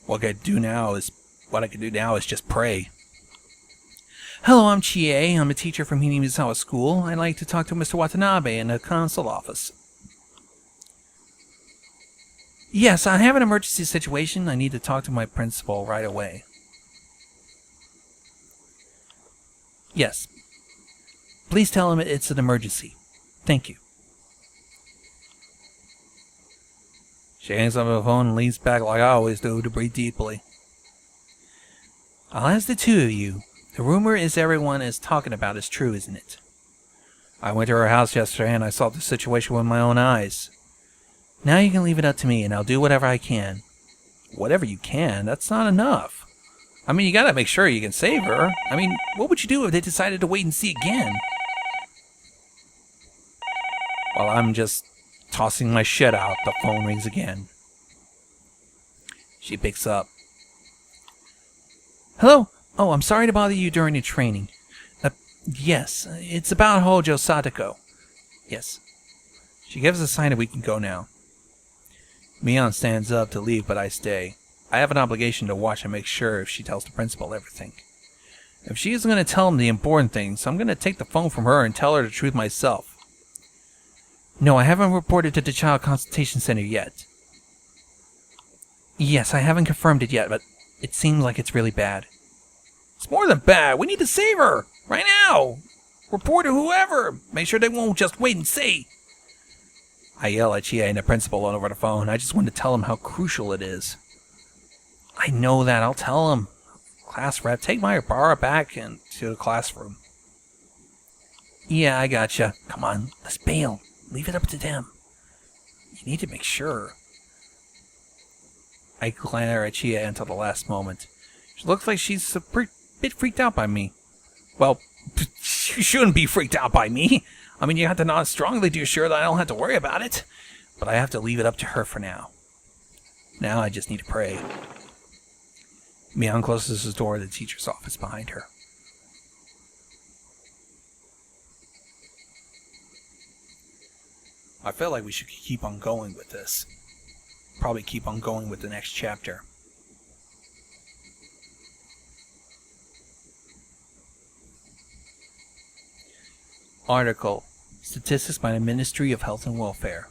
What I could do now is just pray. Hello, I'm Chie. I'm a teacher from Hinamizawa School. I'd like to talk to Mr. Watanabe in the console office. Yes, I have an emergency situation. I need to talk to my principal right away. Yes. Please tell him it's an emergency. Thank you. She hangs up the phone and leans back like I always do to breathe deeply. I'll ask the two of you. The rumor is everyone is talking about is true, isn't it? I went to her house yesterday and I saw the situation with my own eyes. Now you can leave it up to me and I'll do whatever I can. Whatever you can? That's not enough. I mean, you gotta make sure you can save her. I mean, what would you do if they decided to wait and see again? While I'm just tossing my shit out, the phone rings again. She picks up. Hello? Oh, I'm sorry to bother you during your training. Yes, it's about Hojo Satoko. Yes. She gives a sign that we can go now. Mion stands up to leave, but I stay. I have an obligation to watch and make sure if she tells the principal everything. If she isn't going to tell him the important things, I'm going to take the phone from her and tell her the truth myself. No, I haven't reported to the Child Consultation Center yet. Yes, I haven't confirmed it yet, but it seems like it's really bad. It's more than bad. We need to save her. Right now. Report to whoever. Make sure they won't just wait and see. I yell at Chie and the principal over the phone. I just want to tell him how crucial it is. I know that. I'll tell him. Class rep, take my bar back into the classroom. Yeah, I gotcha. Come on, let's bail. Leave it up to them. You need to make sure. I glare at Chie until the last moment. She looks like she's a bit freaked out by me. Well, you shouldn't be freaked out by me. I mean, you have to nod strongly to assure that I don't have to worry about it. But I have to leave it up to her for now. Now I just need to pray. Mion closes his door to the teacher's office behind her. I feel like we should keep on going with this. Probably keep on going with the next chapter. Article: Statistics by the Ministry of Health and Welfare.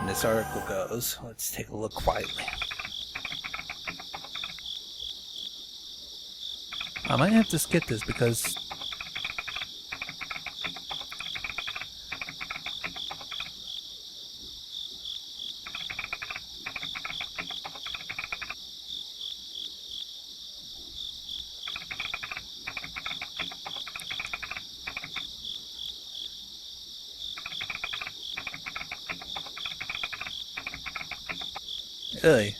And this article goes, let's take a look quietly. I might have to skip this because really.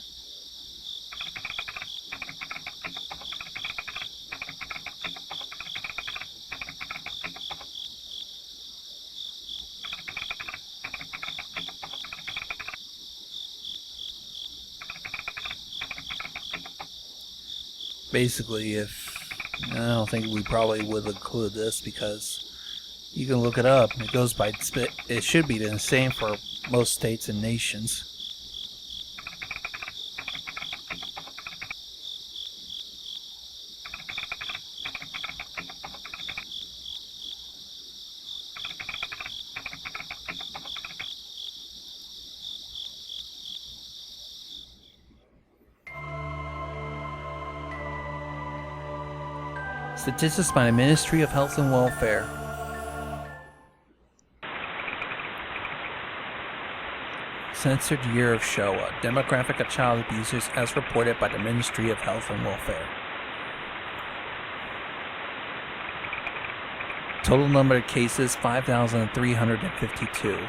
Basically, I don't think we probably would include this because you can look it up. It goes by, it should be the same for most states and nations. Statistics by the Ministry of Health and Welfare. Censored year of Showa. Demographic of child abusers as reported by the Ministry of Health and Welfare. Total number of cases 5,352.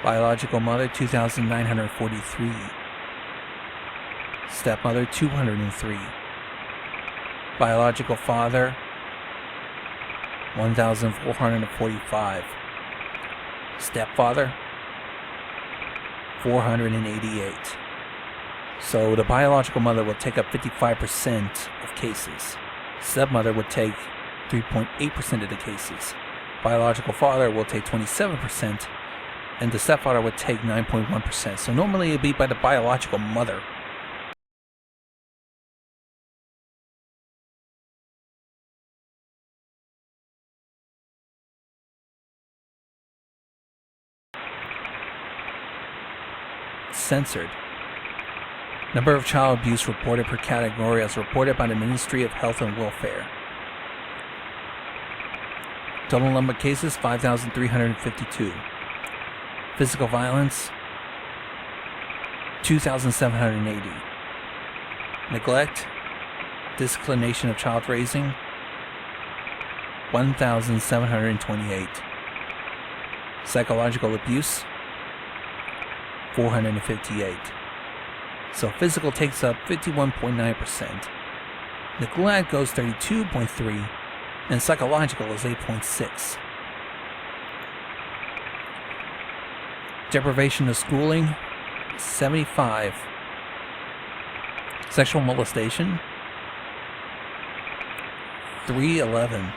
Biological mother 2,943. Stepmother 203. Biological father 1,445. Stepfather 488. So the biological mother will take up 55% of cases. Stepmother would take 3.8% of the cases. Biological father will take 27%, and the stepfather would take 9.1%. So normally it'd be by the biological mother. Censored. Number of child abuse reported per category as reported by the Ministry of Health and Welfare. Total number of cases 5,352. Physical violence 2,780. Neglect, disinclination of child raising 1,728. Psychological abuse 458. So physical takes up 51.9%. Neglect goes 32.3%, and psychological is 8.6%. Deprivation of schooling 75. Sexual molestation 311.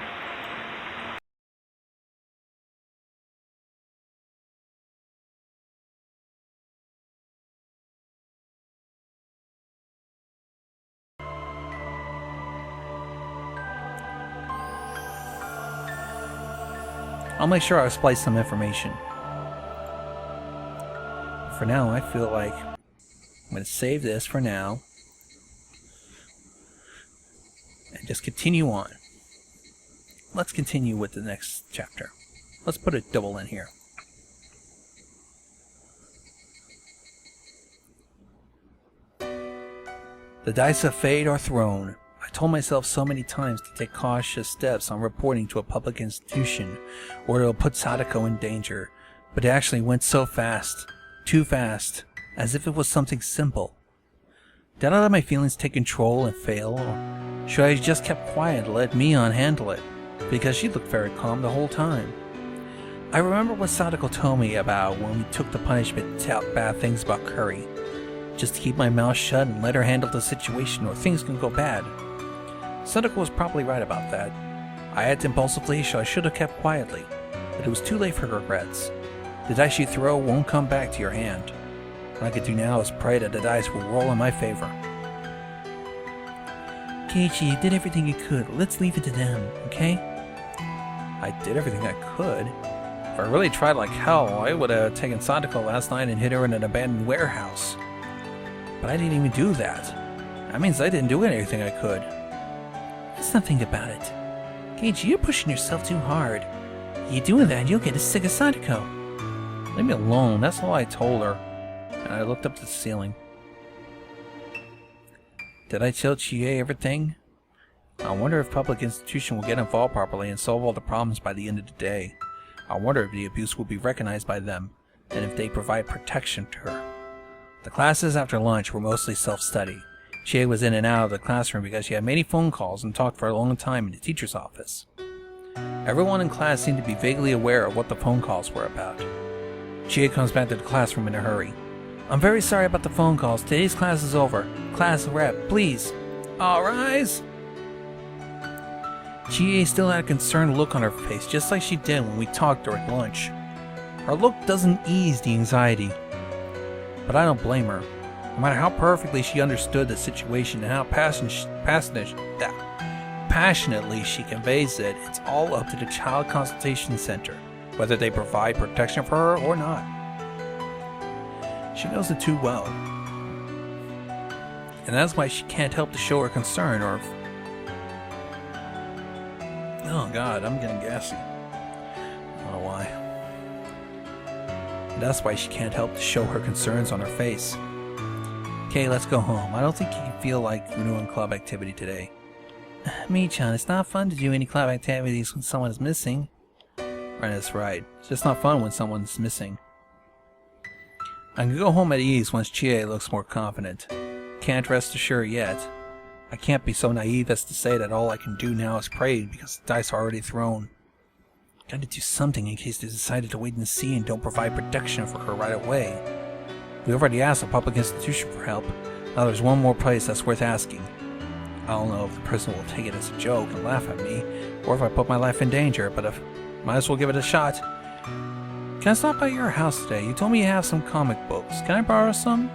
I'll make sure I splice some information. For now, I feel like I'm going to save this for now. And just continue on. Let's continue with the next chapter. Let's put a double in here. The dice of fate are thrown. I told myself so many times to take cautious steps on reporting to a public institution, or it'll put Satoko in danger, but it actually went so fast, too fast, as if it was something simple. Did I let my feelings take control and fail, or should I have just kept quiet and let Mion handle it, because she looked very calm the whole time? I remember what Satoko told me about when we took the punishment to tout bad things about Curry. Just to keep my mouth shut and let her handle the situation or things can go bad. Satoko was probably right about that. I acted impulsively, so I should have kept quietly, but it was too late for regrets. The dice you throw won't come back to your hand. What I could do now is pray that the dice will roll in my favor. Keiichi, you did everything you could. Let's leave it to them, okay? I did everything I could. If I really tried like hell, I would have taken Satoko last night and hid her in an abandoned warehouse. But I didn't even do that. That means I didn't do anything I could. Let's not think about it. Keiichi, you're pushing yourself too hard. You doing that, you'll get as sick as Satoko. Leave me alone, that's all I told her. And I looked up to the ceiling. Did I tell Chie everything? I wonder if public institution will get involved properly and solve all the problems by the end of the day. I wonder if the abuse will be recognized by them, and if they provide protection to her. The classes after lunch were mostly self-study. Chie was in and out of the classroom because she had many phone calls and talked for a long time in the teacher's office. Everyone in class seemed to be vaguely aware of what the phone calls were about. Chie comes back to the classroom in a hurry. I'm very sorry about the phone calls. Today's class is over. Class rep, please. All rise. Chie still had a concerned look on her face, just like she did when we talked during lunch. Her look doesn't ease the anxiety. But I don't blame her. No matter how perfectly she understood the situation and how passionately she conveys it, it's all up to the Child Consultation Center, whether they provide protection for her or not. She knows it too well. And that's why she can't help to show her concern or... Oh god, I'm getting gassy. I don't know why. That's why she can't help to show her concerns on her face. Okay, let's go home. I don't think you can feel like doing club activity today. Mii-chan, it's not fun to do any club activities when someone is missing. Right, that's right. It's just not fun when someone's missing. I can go home at ease once Chie looks more confident. Can't rest assured yet. I can't be so naive as to say that all I can do now is pray because the dice are already thrown. Gotta do something in case they decided to wait and see and don't provide protection for her right away. We already asked the public institution for help. Now there's one more place that's worth asking. I don't know if the person will take it as a joke and laugh at me, or if I put my life in danger, but might as well give it a shot. Can I stop by your house today? You told me you have some comic books. Can I borrow some?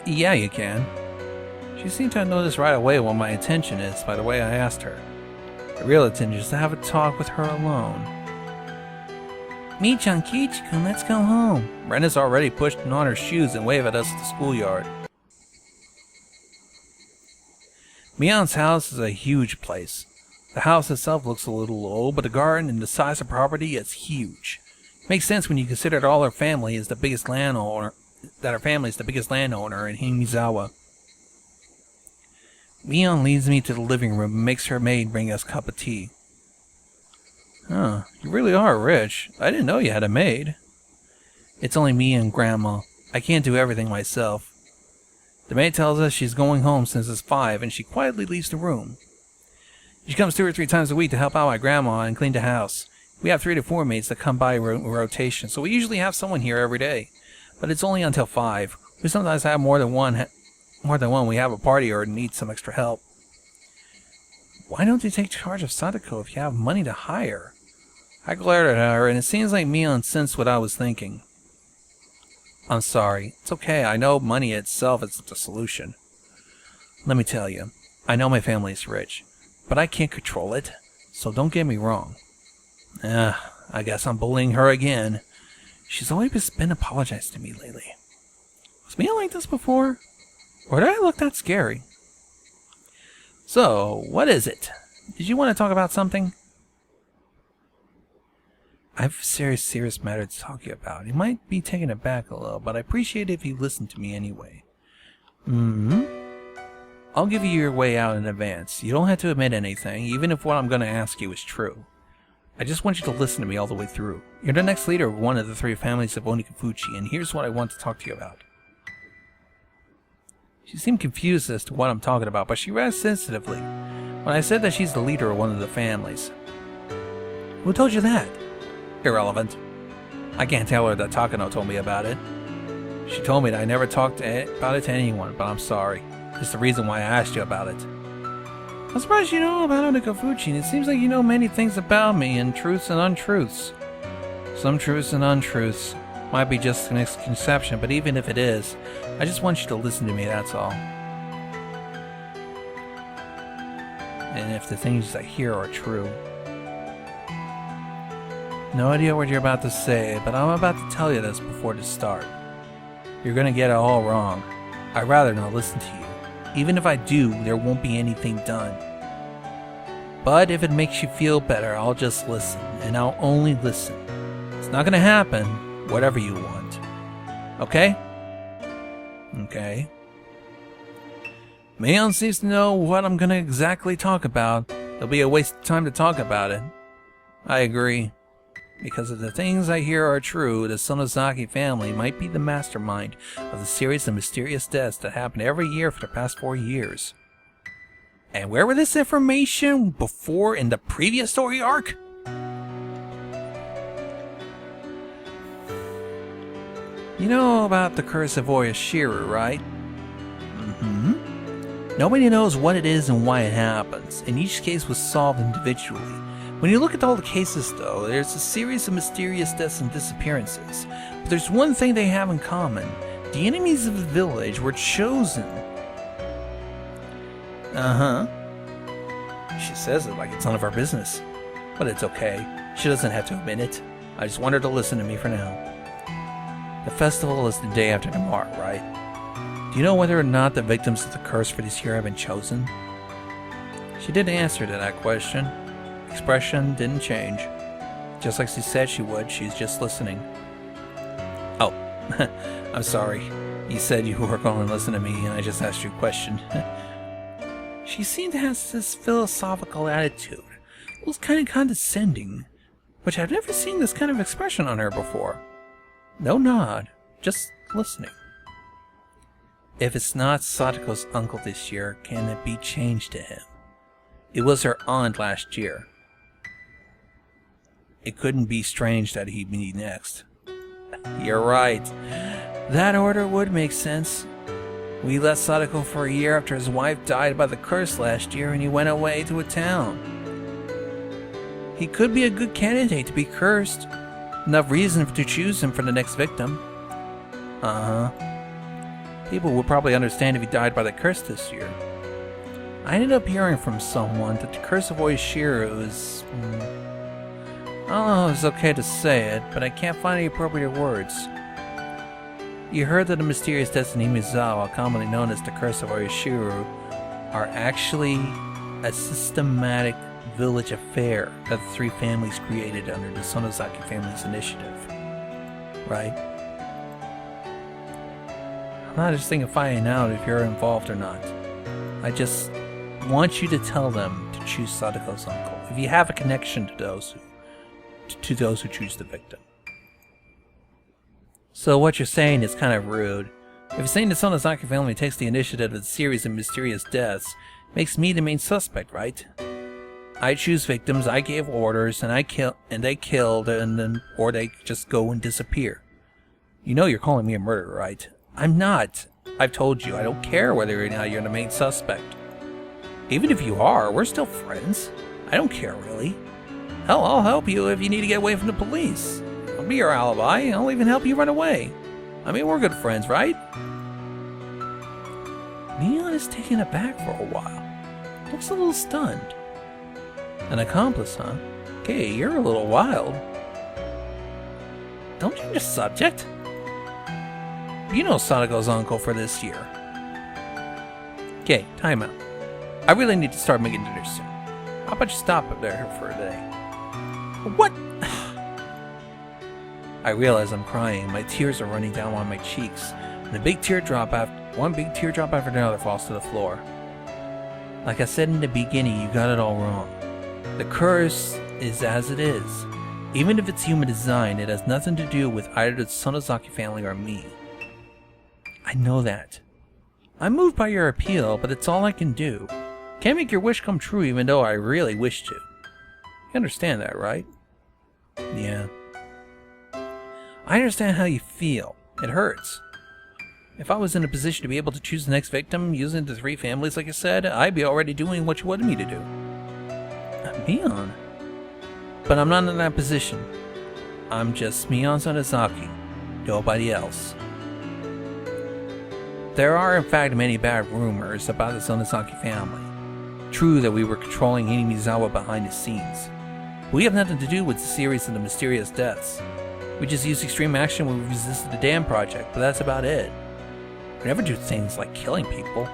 Yeah, you can. She seemed to have noticed right away what my intention is by the way I asked her. The real intention is to have a talk with her alone. Mii-chan, Keiichi-kun, let's go home. Brenda's already pushed on her shoes and waved at us at the schoolyard. Mion's house is a huge place. The house itself looks a little old, but the garden and the size of property is huge. Makes sense when you consider that all her family is the biggest landowner. That her family is the biggest landowner in Himizawa. Mion leads me to the living room and makes her maid bring us a cup of tea. Huh, you really are rich. I didn't know you had a maid. It's only me and Grandma. I can't do everything myself. The maid tells us she's going home since it's 5, and she quietly leaves the room. She comes 2 or 3 times a week to help out my grandma and clean the house. We have 3 to 4 maids that come by in rotation, so we usually have someone here every day. But it's only until 5. We sometimes have more than one we have a party or need some extra help. Why don't you take charge of Satoko if you have money to hire? I glared at her, and it seems like Mion sensed what I was thinking. I'm sorry. It's okay. I know money itself isn't the solution. Let me tell you, I know my family is rich, but I can't control it, so don't get me wrong. I guess I'm bullying her again. She's always been apologizing to me lately. Was Mion like this before? Or did I look that scary? So, what is it? Did you want to talk about something? I have a serious matter to talk to you about. You might be taken aback a little, but I appreciate it if you listen to me anyway. I'll give you your way out in advance. You don't have to admit anything, even if what I'm going to ask you is true. I just want you to listen to me all the way through. You're the next leader of one of the 3 families of Onikafuchi, and here's what I want to talk to you about. She seemed confused as to what I'm talking about, but she read sensitively when I said that she's the leader of one of the families. Who told you that? Irrelevant. I can't tell her that Takano told me about it. She told me that I never talked about it to anyone, but I'm sorry. It's the reason why I asked you about it. I'm surprised you know about Onikafuchi, and it seems like you know many things about me, and truths and untruths. Some truths and untruths might be just a misconception, but even if it is, I just want you to listen to me, that's all. And if the things I hear are true. No idea what you're about to say, but I'm about to tell you this before the start. You're gonna get it all wrong. I'd rather not listen to you. Even if I do, there won't be anything done. But if it makes you feel better, I'll just listen, and I'll only listen. It's not gonna happen, whatever you want. Okay? Okay. Mion seems to know what I'm gonna exactly talk about. It'll be a waste of time to talk about it. I agree. Because if the things I hear are true, the Sonozaki family might be the mastermind of the series of mysterious deaths that happen every year for the past 4 years. And where was this information before in the previous story arc? You know about the curse of Oyashiru, right? Nobody knows what it is and why it happens, and each case was solved individually. When you look at all the cases, though, there's a series of mysterious deaths and disappearances. But there's one thing they have in common. The enemies of the village were chosen. She says it like it's none of our business. But it's okay. She doesn't have to admit it. I just want her to listen to me for now. The festival is the day after tomorrow, right? Do you know whether or not the victims of the curse for this year have been chosen? She didn't answer to that question. Expression didn't change. Just like she said she would, she's just listening. Oh, I'm sorry. You said you were going to listen to me, and I just asked you a question. She seemed to have this philosophical attitude. It was kind of condescending, which I've never seen this kind of expression on her before. No nod, just listening. If it's not Satoko's uncle this year, can it be changed to him? It was her aunt last year. It couldn't be strange that he'd be next. You're right. That order would make sense. We let Satoko for a year after his wife died by the curse last year and he went away to a town. He could be a good candidate to be cursed. Enough reason to choose him for the next victim. People would probably understand if he died by the curse this year. I ended up hearing from someone that the curse of Oyashiru is... I don't know if it's okay to say it, but I can't find any appropriate words. You heard that the mysterious deaths in Imizawa, commonly known as the curse of Oyashiru, are actually a systematic village affair that the 3 families created under the Sonozaki family's initiative. Right? I'm not just thinking of finding out if you're involved or not. I just want you to tell them to choose Satoko's uncle, if you have a connection to those who choose the victim. So what you're saying is kind of rude. If you're saying the Sonozaki family takes the initiative of the series of mysterious deaths, it makes me the main suspect, right? I choose victims, I gave orders, and they killed, or they just go and disappear. You know you're calling me a murderer, right? I'm not. I've told you, I don't care whether or not you're the main suspect. Even if you are, we're still friends. I don't care, really. Hell, I'll help you if you need to get away from the police. I'll be your alibi. I'll even help you run away. I mean, we're good friends, right? Mion is taken aback for a while. Looks a little stunned. An accomplice, huh? Okay, you're a little wild. Don't change the subject. You know Satoko's uncle for this year. Okay, time out. I really need to start making dinner soon. How about you stop up there for a day? What? I realize I'm crying. My tears are running down on my cheeks. And one big teardrop after another falls to the floor. Like I said in the beginning, you got it all wrong. The curse is as it is. Even if it's human design, it has nothing to do with either the Sonozaki family or me. I know that. I'm moved by your appeal, but it's all I can do. Can't make your wish come true even though I really wish to. You understand that, right? Yeah. I understand how you feel. It hurts. If I was in a position to be able to choose the next victim using the 3 families like you said, I'd be already doing what you wanted me to do. Mion? But I'm not in that position. I'm just Mion Sonozaki. Nobody else. There are in fact many bad rumors about the Sonozaki family. True that we were controlling Hinamizawa behind the scenes. We have nothing to do with the series of the mysterious deaths. We just used extreme action when we resisted the dam project, but that's about it. We never do things like killing people.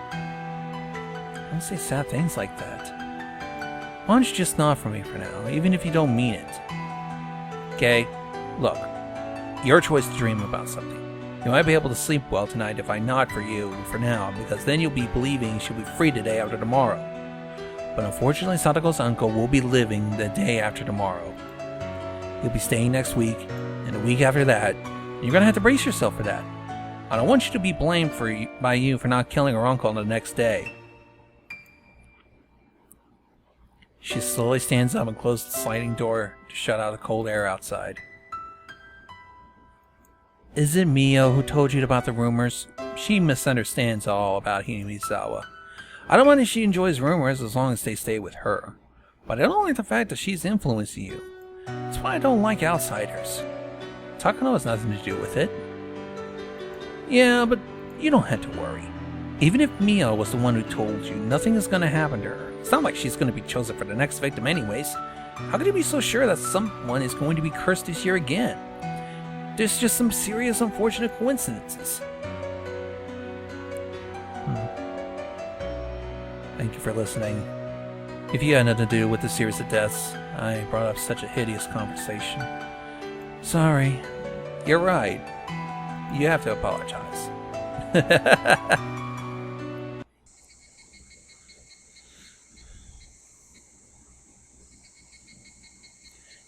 Don't say sad things like that. Why don't you just nod for me for now, even if you don't mean it? Okay, look. Your choice to dream about something. You might be able to sleep well tonight if I nod for you for now, because then you'll be believing she'll be free the day after tomorrow. But unfortunately, Satoko's uncle will be living the day after tomorrow. He'll be staying next week, and the week after that. You're gonna have to brace yourself for that. I don't want you to be blamed by you for not killing her uncle the next day. She slowly stands up and closes the sliding door to shut out the cold air outside. Is it Mio who told you about the rumors? She misunderstands all about Hinamizawa. I don't mind if she enjoys rumors as long as they stay with her. But I don't like the fact that she's influencing you. That's why I don't like outsiders. Takano has nothing to do with it. Yeah, but you don't have to worry. Even if Mio was the one who told you, nothing is going to happen to her. It's not like she's going to be chosen for the next victim anyways. How can you be so sure that someone is going to be cursed this year again? There's just some serious unfortunate coincidences. Thank you for listening. If you had nothing to do with the series of deaths, I brought up such a hideous conversation. Sorry. You're right. You have to apologize.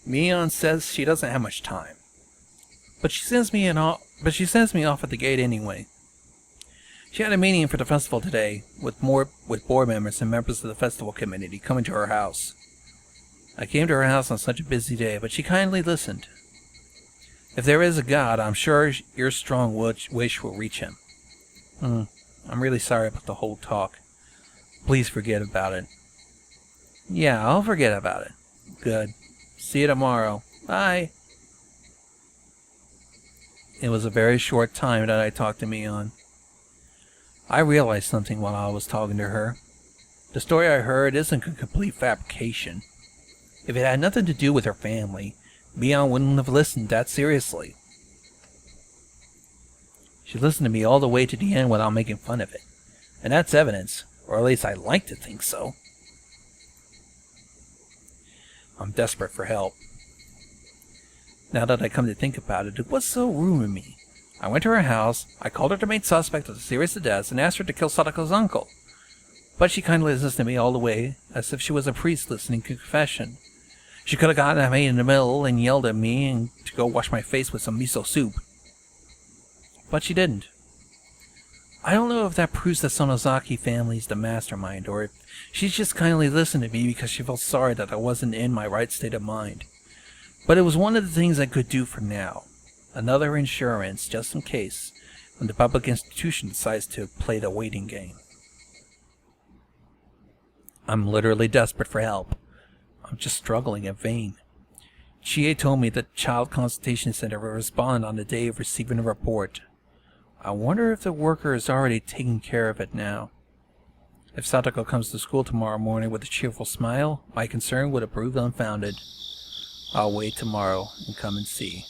Mion says she doesn't have much time. But she sends me off at the gate anyway. She had a meeting for the festival today with board members and members of the festival committee coming to her house. I came to her house on such a busy day, but she kindly listened. If there is a God, I'm sure your strong wish will reach him. I'm really sorry about the whole talk. Please forget about it. Yeah, I'll forget about it. Good. See you tomorrow. Bye. It was a very short time that I talked to Mion. I realized something while I was talking to her. The story I heard isn't a complete fabrication. If it had nothing to do with her family, Mion wouldn't have listened that seriously. She listened to me all the way to the end without making fun of it. And that's evidence, or at least I like to think so. I'm desperate for help. Now that I come to think about it, it was so rude of me. I went to her house, I called her the main suspect of the series of deaths, and asked her to kill Satoko's uncle. But she kindly listened to me all the way, as if she was a priest listening to confession. She could have gotten at me in the middle and yelled at me and to go wash my face with some miso soup. But she didn't. I don't know if that proves that Sonozaki family's the mastermind, or if she's just kindly listened to me because she felt sorry that I wasn't in my right state of mind. But it was one of the things I could do for now. Another insurance, just in case, when the public institution decides to play the waiting game. I'm literally desperate for help. I'm just struggling in vain. Chie told me that the Child Consultation Center will respond on the day of receiving a report. I wonder if the worker is already taking care of it now. If Satoko comes to school tomorrow morning with a cheerful smile, my concern would have proved unfounded. I'll wait tomorrow and come and see.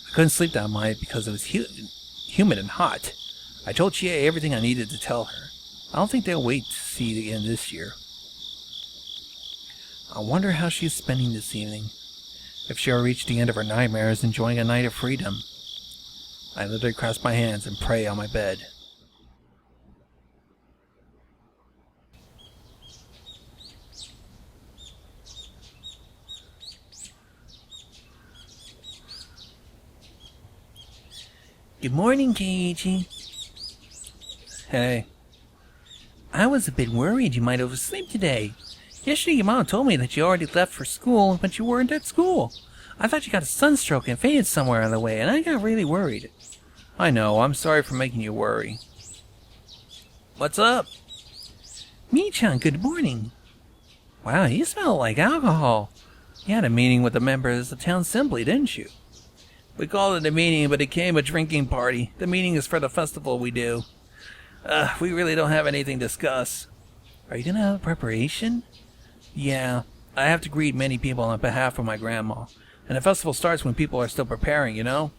I couldn't sleep that night because it was humid and hot. I told Chie everything I needed to tell her. I don't think they'll wait to see it again this year. I wonder how she's spending this evening. If she'll reach the end of her nightmares enjoying a night of freedom. I literally cross my hands and pray on my bed. Good morning, Keiichi. Hey. I was a bit worried you might oversleep today. Yesterday your mom told me that you already left for school, but you weren't at school. I thought you got a sunstroke and fainted somewhere on the way, and I got really worried. I know, I'm sorry for making you worry. What's up? Mii-chan, good morning. Wow, you smell like alcohol. You had a meeting with the members of the town assembly, didn't you? We called it a meeting, but it became a drinking party. The meeting is for the festival we do. We really don't have anything to discuss. Are you gonna have a preparation? Yeah, I have to greet many people on behalf of my grandma. And the festival starts when people are still preparing, you know?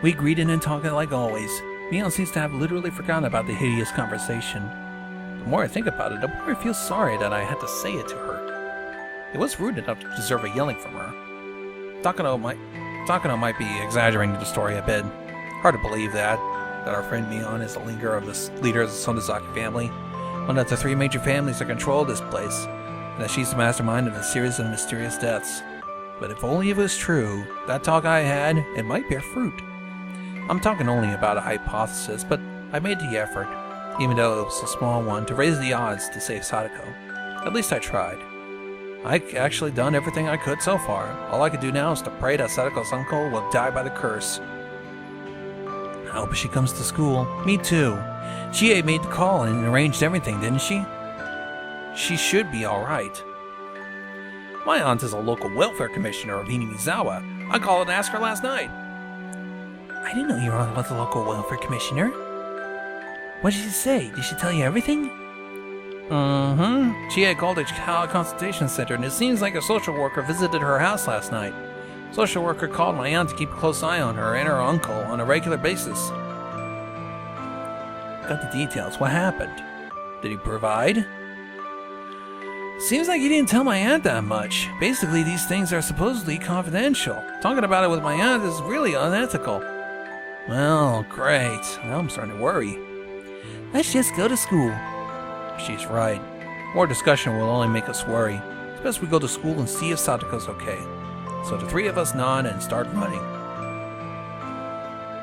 We greeted and talked like always. Mion seems to have literally forgotten about the hideous conversation. The more I think about it, the more I feel sorry that I had to say it to her. It was rude enough to deserve a yelling from her. Takano might be exaggerating the story a bit. Hard to believe that our friend Mion is the leader of the Sonozaki family, one of the three major families that control this place, and that she's the mastermind of a series of mysterious deaths. But if only it was true, that talk I had, it might bear fruit. I'm talking only about a hypothesis, but I made the effort, even though it was a small one, to raise the odds to save Satoko. At least I tried. I've actually done everything I could so far. All I could do now is to pray that Satoko's uncle will die by the curse. I hope she comes to school. Me too. Chie made the call and arranged everything, didn't she? She should be alright. My aunt is a local welfare commissioner of Hinamizawa. I called and asked her last night. I didn't know your aunt was a local welfare commissioner. What did she say? Did she tell you everything? She had called a consultation center, and it seems like a social worker visited her house last night. Social worker called my aunt to keep a close eye on her and her uncle on a regular basis. Got the details. What happened? Did he provide? Seems like he didn't tell my aunt that much. Basically, these things are supposedly confidential. Talking about it with my aunt is really unethical. Well, great. Now I'm starting to worry. Let's just go to school. She's right. More discussion will only make us worry. It's best we go to school and see if Satoko's okay. So the three of us nod and start running.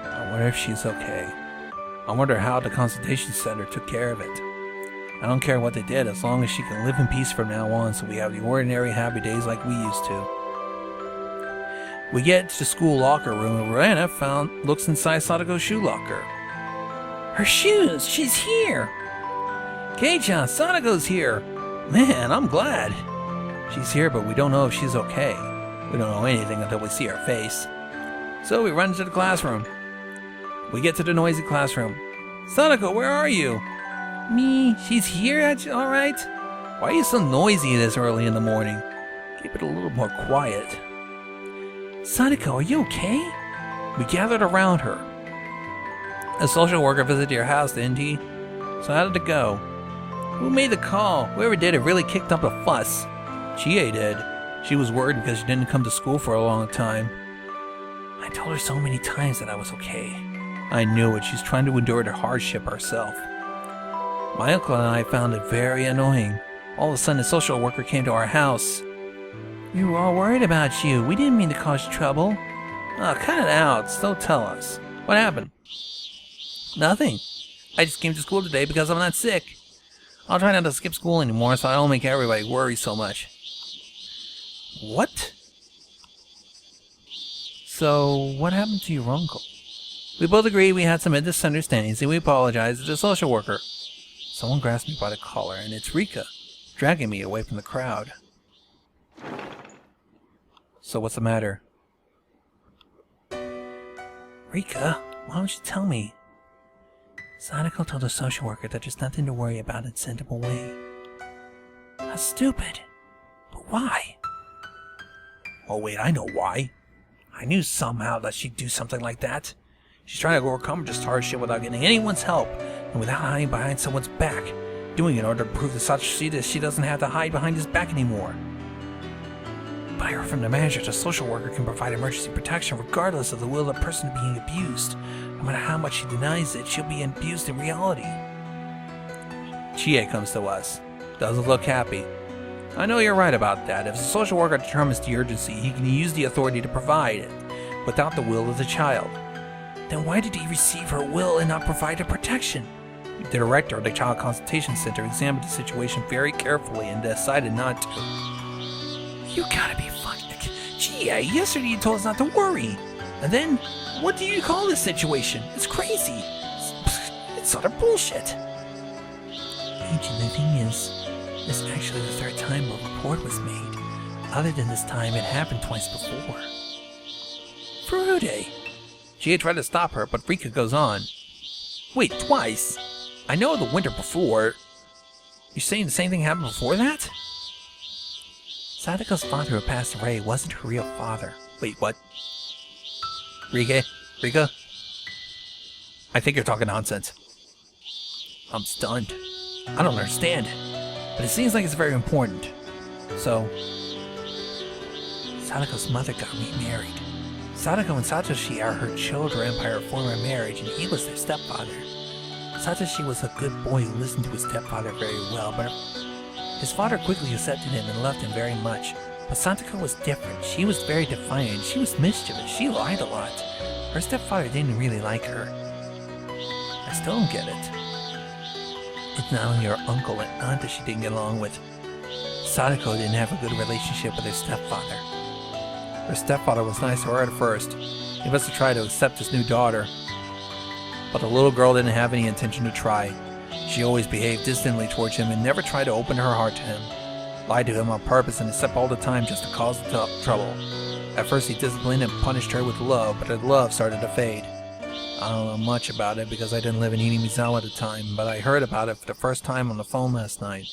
I wonder if she's okay. I wonder how the consultation center took care of it. I don't care what they did as long as she can live in peace from now on so we have the ordinary happy days like we used to. We get to the school locker room and Rana looks inside Satoko's shoe locker. Her shoes! She's here! Kei-chan, Satoko's here! Man, I'm glad. She's here, but we don't know if she's okay. We don't know anything until we see her face. So we run to the classroom. We get to the noisy classroom. Satoko, where are you? Me, she's here, alright? Why are you so noisy this early in the morning? Keep it a little more quiet. Satoko, are you okay? We gathered around her. A social worker visited your house, didn't he? So how did it go? Who made the call? Whoever did it really kicked up a fuss. Chie did. She was worried because she didn't come to school for a long time. I told her so many times that I was okay. I knew it. She's trying to endure the hardship herself. My uncle and I found it very annoying. All of a sudden, a social worker came to our house. We were all worried about you. We didn't mean to cause you trouble. Oh, cut it out. Don't tell us. What happened? Nothing. I just came to school today because I'm not sick. I'll try not to skip school anymore so I don't make everybody worry so much. What? So, what happened to your uncle? We both agreed we had some misunderstandings and we apologized to the social worker. Someone grasped me by the collar and it's Rika, dragging me away from the crowd. So what's the matter? Rika, why don't you tell me? Satoko told the social worker that there's nothing to worry about and sent him away. That's stupid. But why? Oh wait, I know why. I knew somehow that she'd do something like that. She's trying to overcome just hardship without getting anyone's help, and without hiding behind someone's back, doing it in order to prove to Satoshi that she doesn't have to hide behind his back anymore. But I heard from the manager that a social worker can provide emergency protection regardless of the will of the person being abused. No matter how much she denies it, she'll be abused in reality. Chie comes to us. Doesn't look happy. I know you're right about that. If the social worker determines the urgency, he can use the authority to provide it, without the will of the child. Then why did he receive her will and not provide her protection? The director of the Child Consultation Center examined the situation very carefully and decided not to. You gotta be fucking... Gee, yesterday you told us not to worry. And then, what do you call this situation? It's crazy. It's utter bullshit. Agent, the thing is, this is actually the third time a report was made. Other than this time, it happened twice before. Furude! She tried to stop her, but Rika goes on. Wait, twice? I know the winter before. You're saying the same thing happened before that? Satoko's father who passed away wasn't her real father. Wait, what? Rika? I think you're talking nonsense. I'm stunned. I don't understand. But it seems like it's very important. So, Satoko's mother got remarried. Satoko and Satoshi are her children by her former marriage, and he was their stepfather. Satoshi was a good boy who listened to his stepfather very well, but his father quickly accepted him and loved him very much. But Satoko was different. She was very defiant. She was mischievous. She lied a lot. Her stepfather didn't really like her. I still don't get it. It's not only her uncle and aunt that she didn't get along with. Satoko didn't have a good relationship with her stepfather. Her stepfather was nice to her at first. He must have tried to accept his new daughter. But the little girl didn't have any intention to try. She always behaved distantly towards him and never tried to open her heart to him. Lied to him on purpose and accept all the time just to cause trouble. At first he disciplined and punished her with love, but her love started to fade. I don't know much about it because I didn't live in Inamizawa at the time, but I heard about it for the first time on the phone last night.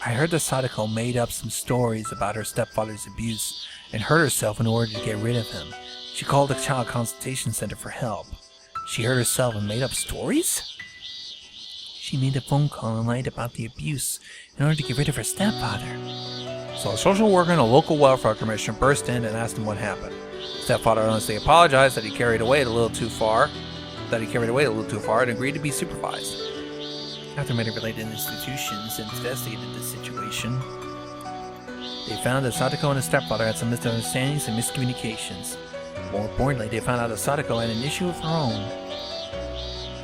I heard that Satoko made up some stories about her stepfather's abuse and hurt herself in order to get rid of him. She called the Child Consultation Center for help. She hurt herself and made up stories? She made a phone call and lied about the abuse in order to get rid of her stepfather. So a social worker and a local welfare commissioner burst in and asked him what happened. Stepfather honestly apologized that he carried away a little too far, and agreed to be supervised. After many related institutions investigated the situation, they found that Satoko and his stepfather had some misunderstandings and miscommunications. More importantly, they found out that Satoko had an issue of her own,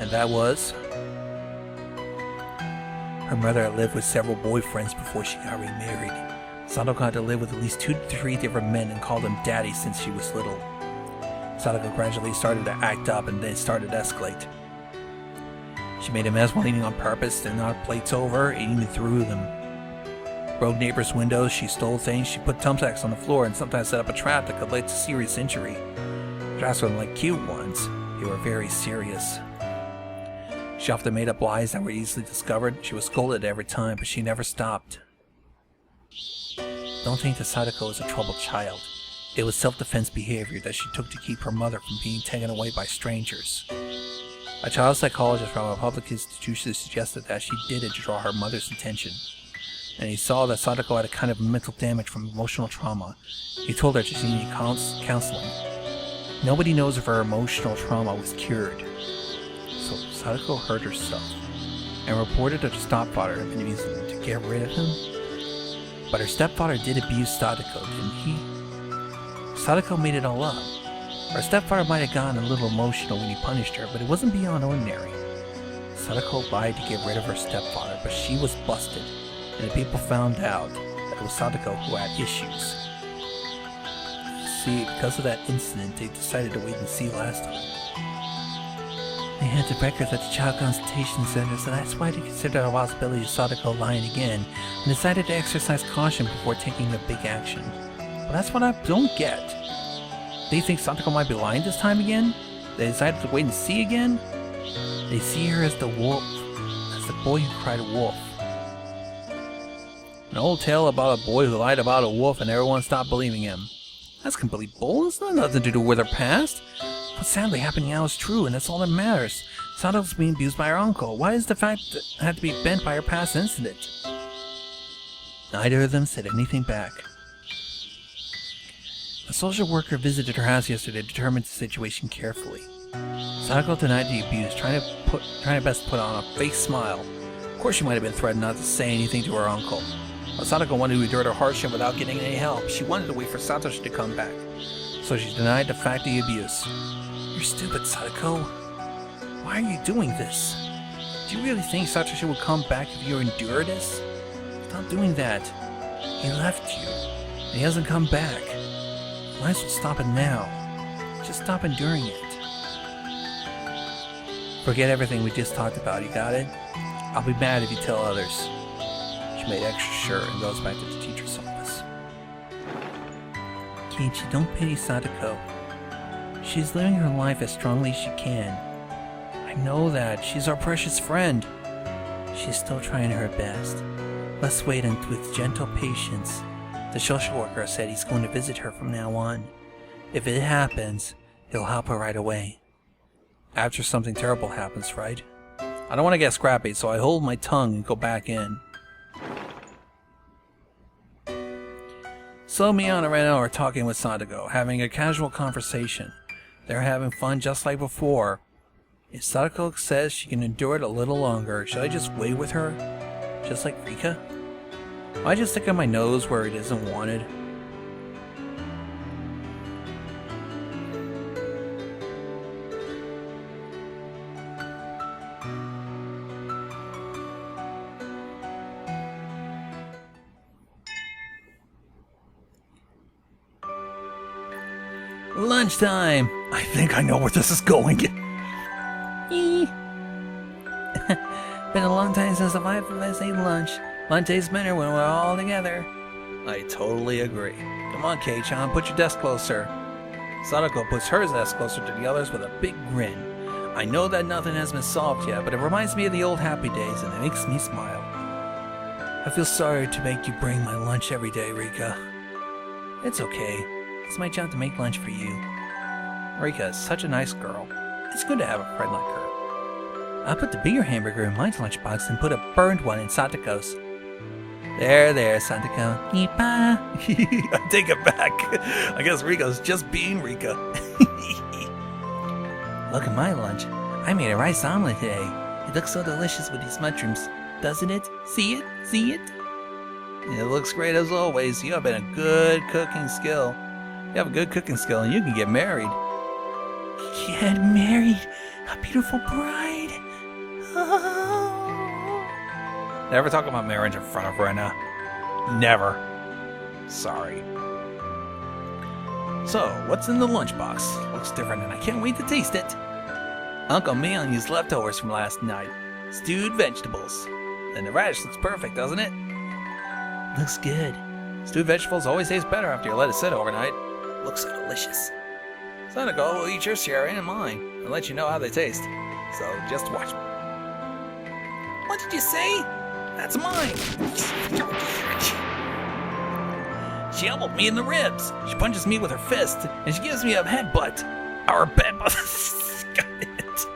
and that was her mother had lived with several boyfriends before she got remarried. Satoko had to live with at least 2 to 3 different men and called them daddy since she was little. Satoko gradually started to act up and then started to escalate. She made a mess while eating on purpose, then knocked plates over, eating through them. Broke neighbors' windows, she stole things, she put thumbtacks on the floor and sometimes set up a trap that could lead to serious injury. Traps weren't like cute ones, they were very serious. She often made up lies that were easily discovered. She was scolded every time, but she never stopped. Don't think that Satoko was a troubled child. It was self-defense behavior that she took to keep her mother from being taken away by strangers. A child psychologist from a public institution suggested that she did it to draw her mother's attention, and he saw that Satoko had a kind of mental damage from emotional trauma. He told her she needed counseling. Nobody knows if her emotional trauma was cured. So Satoko hurt herself and reported to her stepfather to get rid of him. But her stepfather did abuse Satoko, didn't he? Satoko made it all up. Her stepfather might have gotten a little emotional when he punished her, but it wasn't beyond ordinary. Satoko lied to get rid of her stepfather, but she was busted, and the people found out that it was Satoko who had issues. See, because of that incident, they decided to wait and see last time. They had the records at the Child Consultation Center, so that's why they considered the possibility of Satoko lying again, and decided to exercise caution before taking the big action. But that's what I don't get. They think Satoko might be lying this time again? They decided to wait and see again? They see her as the wolf, as the boy who cried wolf. An old tale about a boy who lied about a wolf and everyone stopped believing him. That's complete bull. It's not nothing to do with her past. What's sadly happening now is true, and that's all that matters. Satoko's being abused by her uncle. Why does the fact have to be bent by her past incident? Neither of them said anything back. A social worker visited her house yesterday to determine the situation carefully. Satoko denied the abuse, trying to best put on a fake smile. Of course she might have been threatened not to say anything to her uncle. But Satoko wanted to endure the hardship without getting any help. She wanted to wait for Satoshi to come back. So she denied the fact of the abuse. You're stupid, Satoko. Why are you doing this? Do you really think Satoshi will come back if you endure this? Stop doing that. He left you, and he hasn't come back. Might as well stop it now. Just stop enduring it. Forget everything we just talked about, you got it? I'll be mad if you tell others. She made extra sure and goes back to the teacher's office. Keiichi, don't pity Satoko. She's living her life as strongly as she can. I know that. She's our precious friend. She's still trying her best. Let's wait and with gentle patience. The social worker said he's going to visit her from now on. If it happens, he'll help her right away. After something terrible happens, right? I don't want to get scrappy, so I hold my tongue and go back in. So Mion and Reno are talking with Satoko, having a casual conversation. They're having fun just like before. If Satoko says she can endure it a little longer, should I just wait with her? Just like Rika? Why just stick on my nose where it isn't wanted? Lunchtime! I think I know where this is going. Been a long time since the five of us ate lunch. Lunch tastes better when we're all together. I totally agree. Come on, Kei-chan, put your desk closer. Satoko puts her desk closer to the others with a big grin. I know that nothing has been solved yet, but it reminds me of the old happy days and it makes me smile. I feel sorry to make you bring my lunch every day, Rika. It's okay. It's my job to make lunch for you. Rika is such a nice girl. It's good to have a friend like her. I'll put the bigger hamburger in my lunchbox and put a burned one in Satoko's. There, Satoko. Nipa. I take it back. I guess Rika's just being Rika. Look at my lunch. I made a rice omelet today. It looks so delicious with these mushrooms, doesn't it? See it? See it? It looks great as always. You have been a good cooking skill. You have a good cooking skill and you can get married. Get married? A beautiful bride? Oh. Never talk about marriage in front of Rena. Never. Sorry. So, what's in the lunchbox? Looks different and I can't wait to taste it. Uncle Mion used leftovers from last night. Stewed vegetables. And the radish looks perfect, doesn't it? Looks good. Stewed vegetables always taste better after you let it sit overnight. Looks so delicious. Satoko will eat your share and mine and let you know how they taste. So just watch. What did you say? That's mine. She elbowed me in the ribs. She punches me with her fist and she gives me a headbutt. Or a bedbutt. Got it.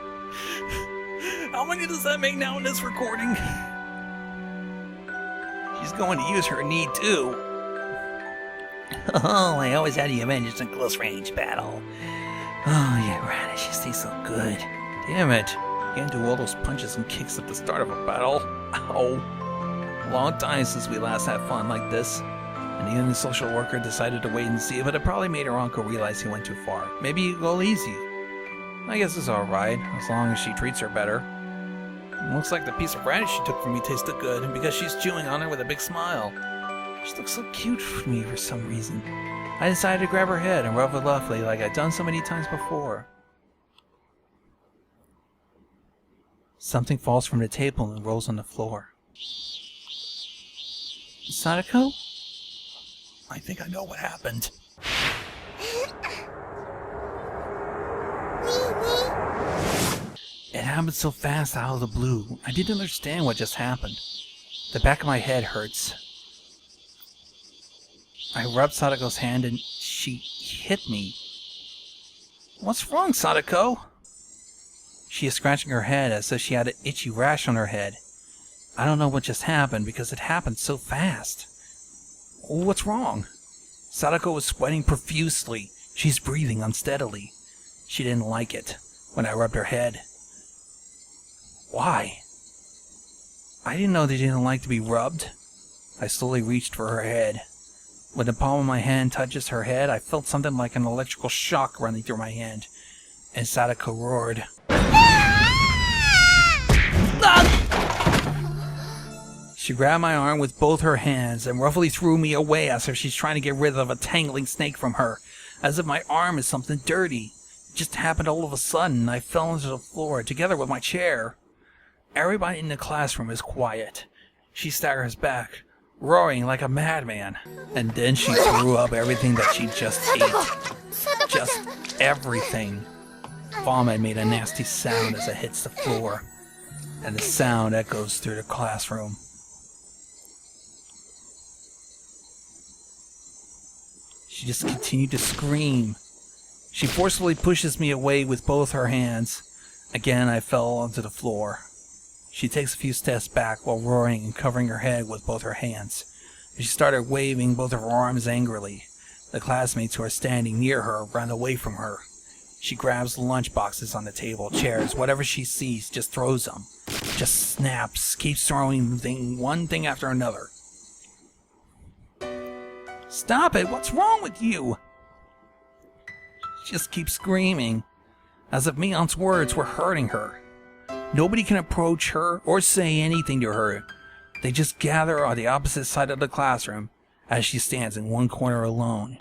How many does that make now in this recording? She's going to use her knee too. Oh, I always had the advantage in close range battle. Oh, yeah, radishes taste so good. Damn it. Can't do all those punches and kicks at the start of a battle. Ow. Long time since we last had fun like this. And even the social worker decided to wait and see, but it probably made her uncle realize he went too far. Maybe he'd go easy. I guess it's alright, as long as she treats her better. It looks like the piece of radish she took from me tasted good, because she's chewing on it with a big smile. She looks so cute for me for some reason. I decided to grab her head and rub it lovely like I'd done so many times before. Something falls from the table and rolls on the floor. Satoko? I think I know what happened. It happened so fast out of the blue. I didn't understand what just happened. The back of my head hurts. I rubbed Satoko's hand and she hit me. What's wrong, Satoko? She is scratching her head as if she had an itchy rash on her head. I don't know what just happened because it happened so fast. What's wrong? Satoko was sweating profusely. She's breathing unsteadily. She didn't like it when I rubbed her head. Why? I didn't know they didn't like to be rubbed. I slowly reached for her head. When the palm of my hand touches her head, I felt something like an electrical shock running through my hand, and Satoko roared. She grabbed my arm with both her hands and roughly threw me away as if she's trying to get rid of a tangling snake from her, as if my arm is something dirty. It just happened all of a sudden, and I fell onto the floor together with my chair. Everybody in the classroom is quiet. She staggers back, roaring like a madman, and then she threw up everything that she just ate. Just everything. Vomit made a nasty sound as it hits the floor, and the sound echoes through the classroom. She just continued to scream. She forcefully pushes me away with both her hands. Again, I fell onto the floor. She takes a few steps back while roaring and covering her head with both her hands. She started waving both of her arms angrily. The classmates who are standing near her ran away from her. She grabs the lunch boxes on the table, chairs, whatever she sees, just throws them. Just snaps, keeps throwing one thing after another. Stop it! What's wrong with you? She just keeps screaming, as if Mion's words were hurting her. Nobody can approach her or say anything to her. They just gather on the opposite side of the classroom as she stands in one corner alone.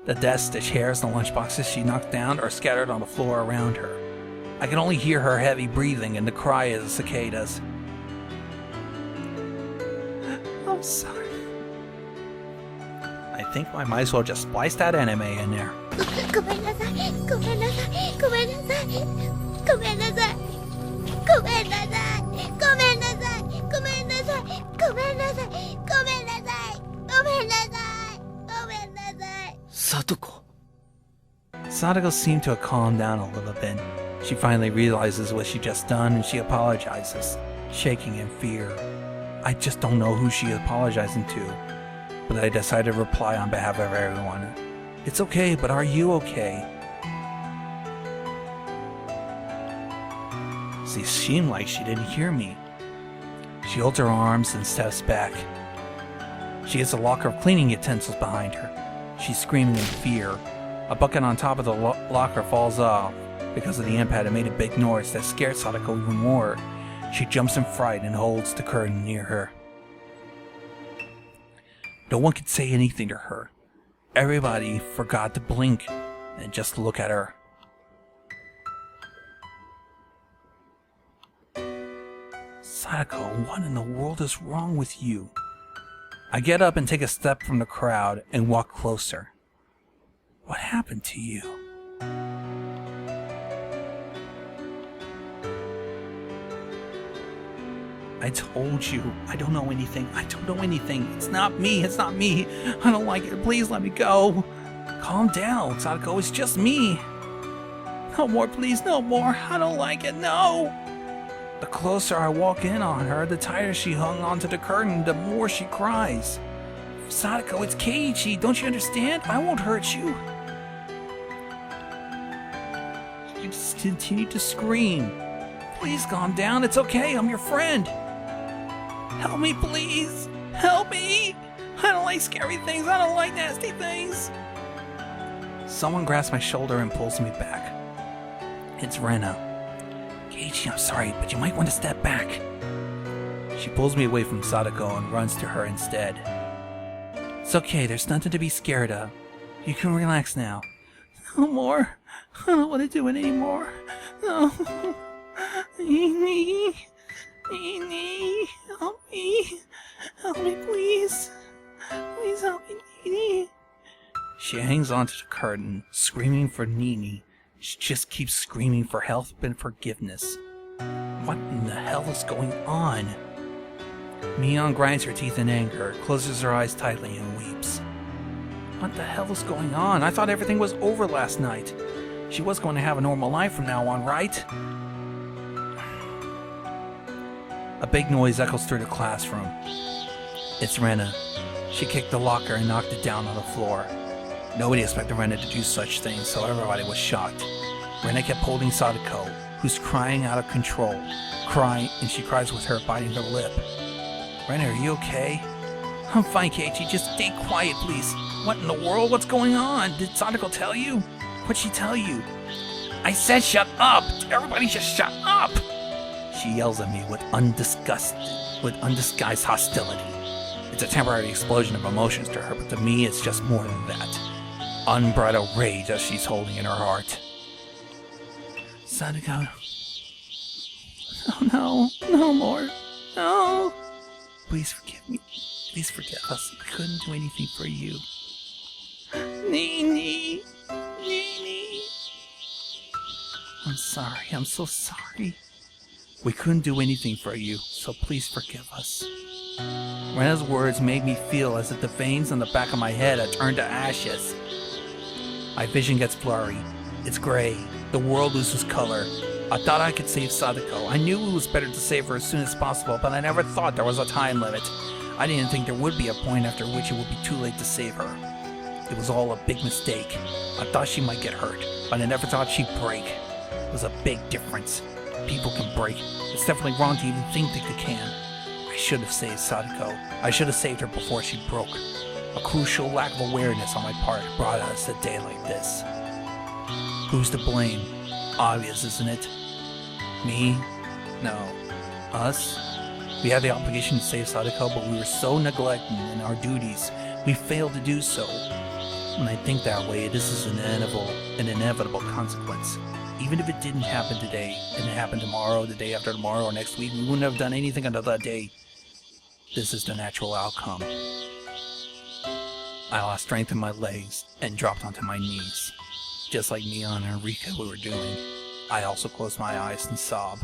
The desks, the chairs, and the lunchboxes she knocked down are scattered on the floor around her. I can only hear her heavy breathing and the cry of the cicadas. I'm sorry. I think I might as well just splice that anime in there. Satoko. Satoko seemed to have calmed down a little bit. She finally realizes what she just done and she apologizes, shaking in fear. I just don't know who she is apologizing to, but I decided to reply on behalf of everyone. It's okay, but are you okay? She seemed like she didn't hear me. She holds her arms and steps back. She has a locker of cleaning utensils behind her. She's screaming in fear. A bucket on top of the locker falls off because of the impact. It made a big noise that scared Satoko even more. She jumps in fright and holds the curtain near her. No one could say anything to her. Everybody forgot to blink and just look at her. Satoko, what in the world is wrong with you? I get up and take a step from the crowd and walk closer. What happened to you? I told you, I don't know anything. I don't know anything. It's not me. It's not me. I don't like it. Please let me go. Calm down, Satoko. It's just me. No more, please. No more. I don't like it. No. The closer I walk in on her, the tighter she hung onto the curtain, the more she cries. Satoko, it's Keiichi. Don't you understand? I won't hurt you. She just continued to scream. Please calm down. It's okay. I'm your friend. Help me, please. Help me. I don't like scary things. I don't like nasty things. Someone grabs my shoulder and pulls me back. It's Rena. Keiichi, I'm sorry, but you might want to step back. She pulls me away from Satoko and runs to her instead. It's okay, there's nothing to be scared of. You can relax now. No more. I don't want to do it anymore. No. Help me. Help me, please. Please help me, Nini. She hangs onto the curtain, screaming for Nini. She just keeps screaming for help and forgiveness. What in the hell is going on? Mion grinds her teeth in anger, closes her eyes tightly, and weeps. What the hell is going on? I thought everything was over last night. She was going to have a normal life from now on, right? A big noise echoes through the classroom. It's Rena. She kicked the locker and knocked it down on the floor. Nobody expected Rena to do such things, so everybody was shocked. Rena kept holding Satoko, who's crying out of control. Crying, and she cries with her biting her lip. Rena, are you okay? I'm fine, Keiichi. Just stay quiet, please. What in the world? What's going on? Did Satoko tell you? What'd she tell you? I said shut up! Everybody just shut up! She yells at me with undisguised hostility. It's a temporary explosion of emotions to her, but to me it's just more than that. Unbridled rage as she's holding in her heart. Satoko. Oh no more. No. Please forgive me. Please forgive us. I couldn't do anything for you. Nini. I'm sorry. I'm so sorry. We couldn't do anything for you, so please forgive us. Rena's words made me feel as if the veins on the back of my head had turned to ashes. My vision gets blurry. It's gray. The world loses color. I thought I could save Satoko. I knew it was better to save her as soon as possible, but I never thought there was a time limit. I didn't think there would be a point after which it would be too late to save her. It was all a big mistake. I thought she might get hurt, but I never thought she'd break. It was a big difference. People can break. It's definitely wrong to even think that they can. I should have saved Satoko. I should have saved her before she broke. A crucial lack of awareness on my part brought us a day like this. Who's to blame? Obvious, isn't it? Me? No. Us? We had the obligation to save Satoko, but we were so neglected in our duties, we failed to do so. When I think that way, this is an inevitable consequence. Even if it didn't happen today, and it happened tomorrow, the day after tomorrow, or next week, we wouldn't have done anything until that day. This is the natural outcome. I lost strength in my legs and dropped onto my knees. Just like Mion and Rika were doing, I also closed my eyes and sobbed.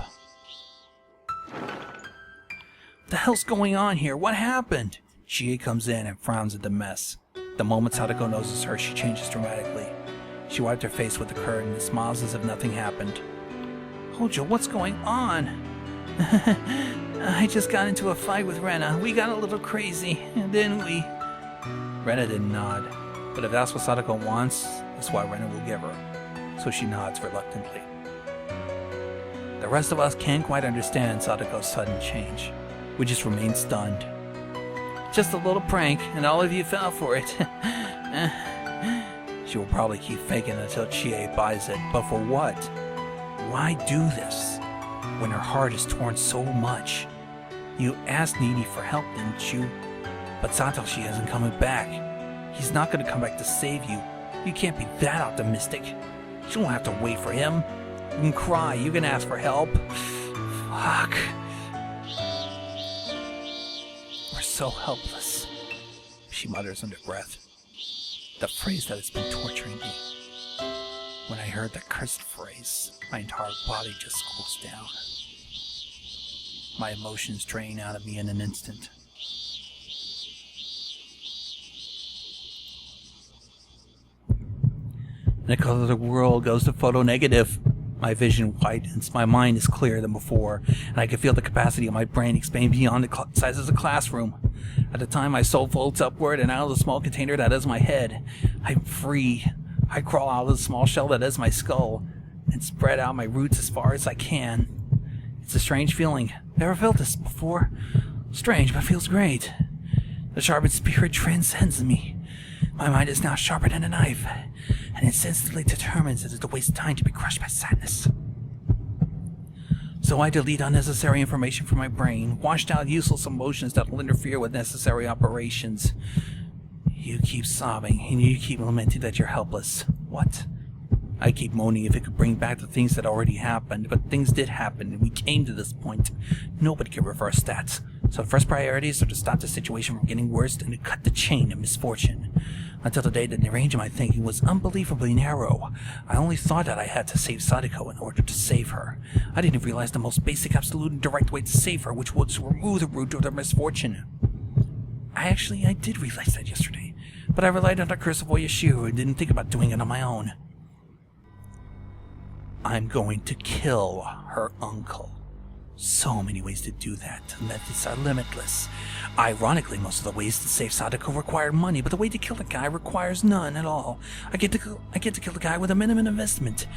What the hell's going on here? What happened? Chie comes in and frowns at the mess. The moment Satoko notices her, she changes dramatically. She wiped her face with the curtain and smiles as if nothing happened. Hojo, what's going on? I just got into a fight with Rena. We got a little crazy, didn't we? Rena didn't nod, but if that's what Satoko wants, that's why Rena will give her. So she nods reluctantly. The rest of us can't quite understand Satoko's sudden change. We just remain stunned. Just a little prank, and all of you fell for it. She will probably keep faking until Chie buys it, but for what? Why do this, when her heart is torn so much? You asked Nini for help, didn't you? But Satoshi isn't coming back. He's not going to come back to save you. You can't be that optimistic. You don't have to wait for him. You can cry, you can ask for help. Fuck. We're so helpless, she mutters under breath. The phrase that has been torturing me. When I heard that cursed phrase, my entire body just cools down. My emotions drain out of me in an instant. The color of the world goes to photo negative. My vision widens, my mind is clearer than before, and I can feel the capacity of my brain expand beyond the size of the classroom. At the time, my soul floats upward and out of the small container that is my head. I'm free. I crawl out of the small shell that is my skull, and spread out my roots as far as I can. It's a strange feeling. Never felt this before. Strange, but feels great. The sharpened spirit transcends me. My mind is now sharper than a knife, and insistently determines it is a waste of time to be crushed by sadness. So I delete unnecessary information from my brain, washed out useless emotions that will interfere with necessary operations. You keep sobbing, and you keep lamenting that you're helpless. What? I keep moaning if it could bring back the things that already happened, but things did happen, and we came to this point. Nobody can reverse that. So the first priorities are to stop the situation from getting worse and to cut the chain of misfortune. Until the day that the range of my thinking was unbelievably narrow. I only thought that I had to save Satoko in order to save her. I didn't realize the most basic, absolute, and direct way to save her, which was to remove the root of their misfortune. I did realize that yesterday. but I relied on the curse of Oyashiro and didn't think about doing it on my own. I'm going to kill her uncle. So many ways to do that. The methods are limitless. Ironically, most of the ways to save Satoko require money, but the way to kill a guy requires none at all. I get to kill a guy with a minimum investment.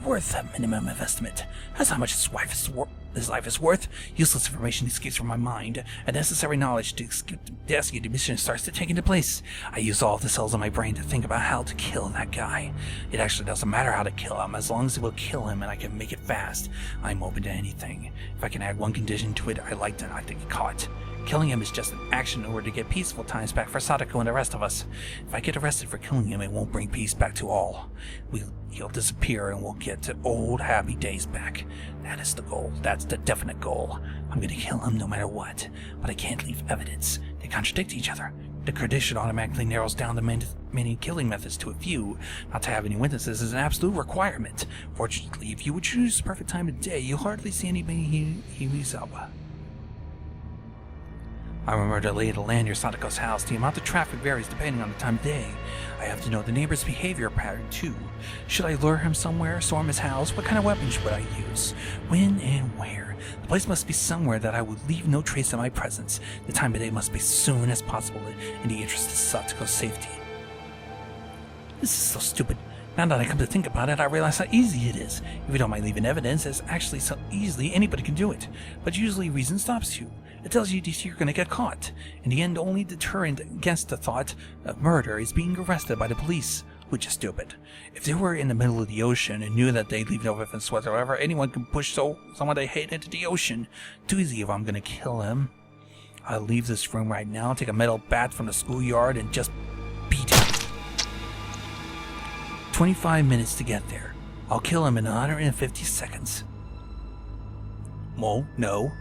Worth a minimum investment. That's how much his life is worth. Useless information escapes from my mind. Unnecessary knowledge to execute the mission starts to take into place. I use all of the cells in my brain to think about how to kill that guy. It actually doesn't matter how to kill him, as long as it will kill him and I can make it fast. I'm open to anything. If I can add one condition to it, I like to not get caught. Killing him is just an action in order to get peaceful times back for Satoko and the rest of us. If I get arrested for killing him, it won't bring peace back to all. He'll disappear and we'll get to old happy days back. That is the goal. That's the definite goal. I'm gonna kill him no matter what, but I can't leave evidence. They contradict each other. The condition automatically narrows down the many killing methods to a few. Not to have any witnesses is an absolute requirement. Fortunately, if you would choose the perfect time of day, you'll hardly see anybody Higurashi. I remember the lay of the land near Satoko's house. The amount of traffic varies depending on the time of day. I have to know the neighbor's behavior pattern too. Should I lure him somewhere, storm his house? What kind of weapons would I use? When and where? The place must be somewhere that I would leave no trace of my presence. The time of day must be as soon as possible in the interest of Satoko's safety. This is so stupid. Now that I come to think about it, I realize how easy it is. If you don't mind leaving evidence, it's actually so easily anybody can do it. But usually reason stops you. It tells you that you're going to get caught. In the end, the only deterrent against the thought of murder is being arrested by the police, which is stupid. If they were in the middle of the ocean and knew that they'd leave no evidence whatsoever, anyone can push someone they hate into the ocean. Too easy if I'm going to kill him. I'll leave this room right now, take a metal bat from the schoolyard, and just beat him. 25 minutes to get there. I'll kill him in 150 seconds. Well, no.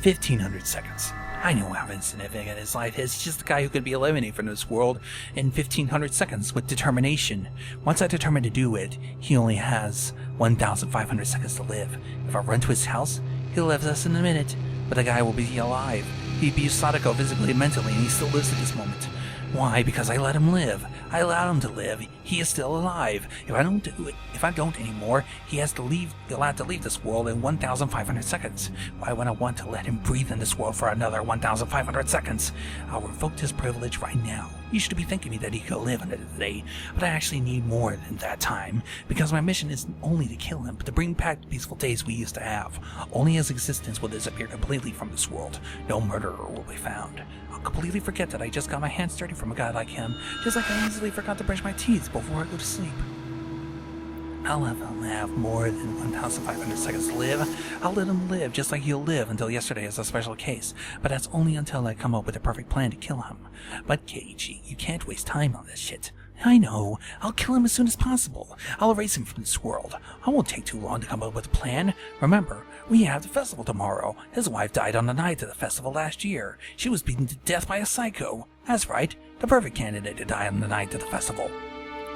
1,500 seconds. I know how insignificant his life is. He's just a guy who could be eliminated from this world in 1,500 seconds with determination. Once I determine to do it, he only has 1,500 seconds to live. If I run to his house, he'll live less than a minute, but the guy will be alive. He abused Satoko physically and mentally, and he still lives at this moment. Why? Because I let him live. I allowed him to live. He is still alive. If I don't anymore, he'll have to leave this world in 1,500 seconds. Why would I want to let him breathe in this world for another 1,500 seconds? I'll revoke his privilege right now. You should be thanking me that he could live another day, but I actually need more than that time, because my mission isn't only to kill him, but to bring back the peaceful days we used to have. Only his existence will disappear completely from this world. No murderer will be found. I'll completely forget that I just got my hands dirty from a guy like him, just like I easily forgot to brush my teeth before I go to sleep. I'll let him have more than 1,500 seconds to live. I'll let him live just like he'll live until yesterday is a special case, but that's only until I come up with a perfect plan to kill him. But Keiichi, you can't waste time on this shit. I know. I'll kill him as soon as possible. I'll erase him from this world. I won't take too long to come up with a plan. Remember, we have the festival tomorrow. His wife died on the night of the festival last year. She was beaten to death by a psycho. That's right, the perfect candidate to die on the night of the festival.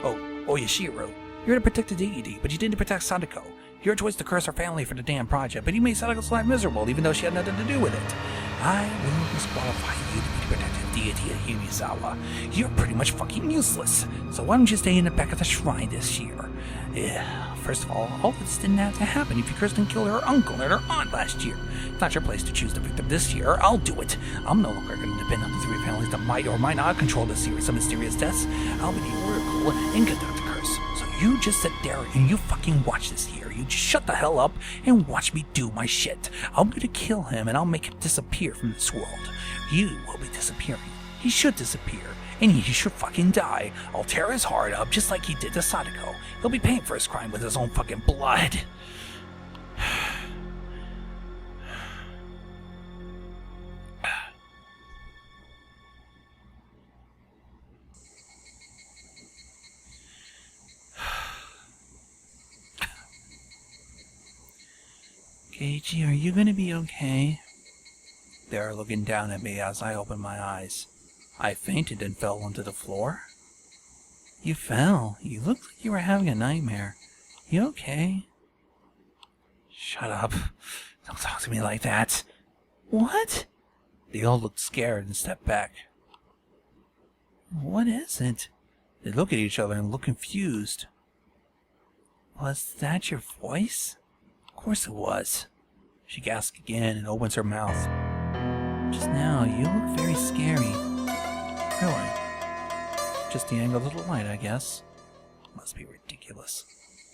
Oh, Oyashiro. You're to protect the deity, but you didn't protect Satoko. Your choice to curse her family for the damn project, but you made Satoko's life miserable, even though she had nothing to do with it. I will disqualify you to be the protective deity of Higurashi. You're pretty much fucking useless, so why don't you stay in the back of the shrine this year? Yeah, first of all this didn't have to happen if you cursed and killed her uncle and her aunt last year. It's not your place to choose the victim this year. I'll do it. I'm no longer going to depend on the three families that might or might not control the series of mysterious deaths. I'll be the oracle and conduct the curse. So you just sit there and you fucking watch this year. You just shut the hell up and watch me do my shit. I'm going to kill him and I'll make him disappear from this world. You will be disappearing. He should disappear. And he should fucking die. I'll tear his heart up just like he did to Satoko. He'll be paying for his crime with his own fucking blood. Keiichi, are you gonna be okay? They're looking down at me as I open my eyes. I fainted and fell onto the floor. You fell. You looked like you were having a nightmare. You okay? Shut up. Don't talk to me like that. What? They all looked scared and stepped back. What is it? They look at each other and look confused. Was that your voice? Of course it was. She gasps again and opens her mouth. Just now, you look very scary. Really? Just the angle of the light, I guess. Must be ridiculous.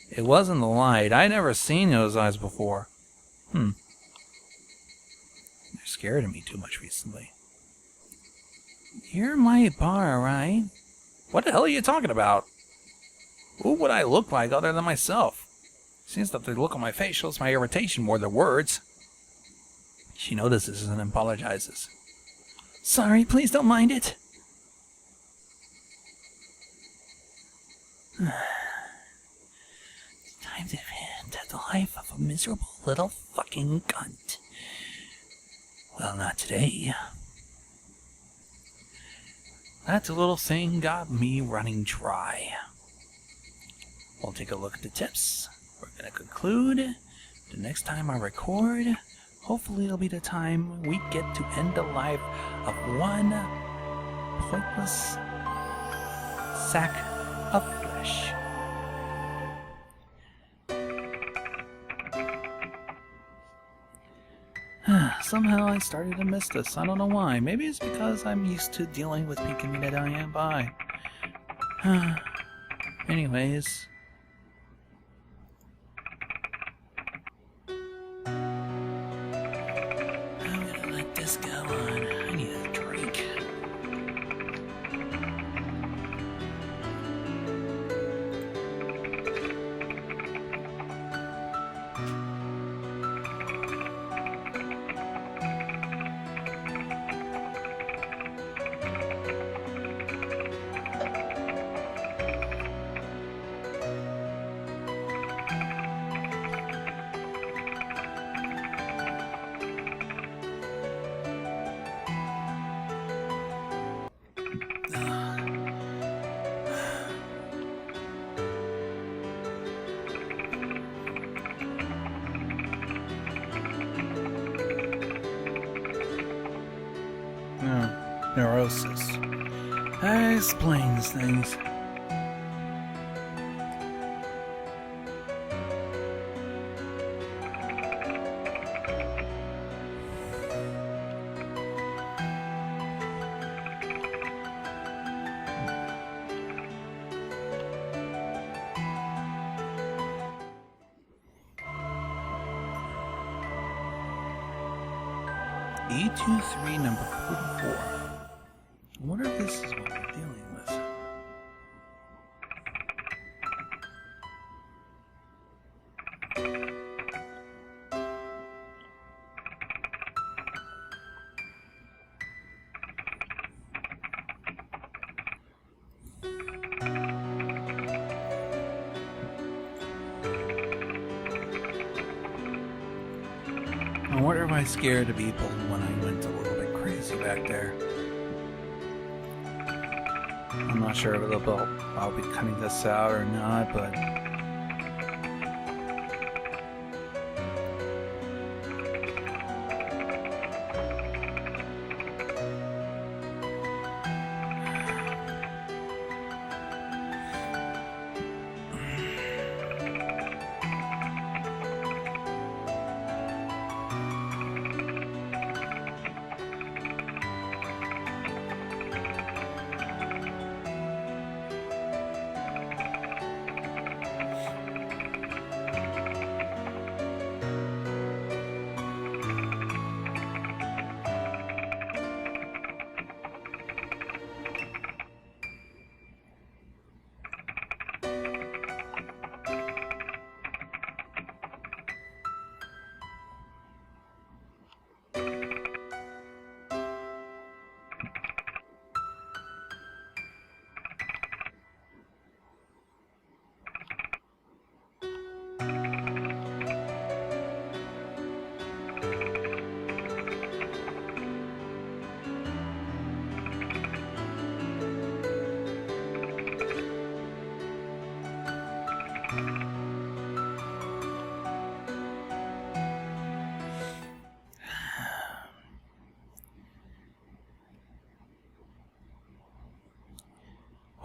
It wasn't the light. I'd never seen those eyes before. They're scared of me too much recently. You're my bar, right? What the hell are you talking about? Who would I look like other than myself? Seems that the look on my face shows my irritation more than words. She notices and apologizes. Sorry, please don't mind it. It's time to end the life of a miserable little fucking cunt. Well, not today. That little thing got me running dry. We'll take a look at the tips. We're going to conclude. The next time I record, hopefully it'll be the time we get to end the life of one pointless sack of flesh. Somehow I started to miss this. I don't know why. Maybe it's because I'm used to dealing with people that I am by. Anyways. I'm gonna let this go on. I need a drink. Neurosis. That explains things. E23 number 44. I wonder if this is what we're dealing with. I wonder if I scared the people when I went a little bit crazy back there. I'm not sure if I'll be cutting this out or not, but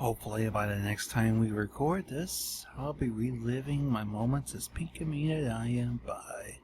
Hopefully by the next time we record this, I'll be reliving my moments as Pink and I am by.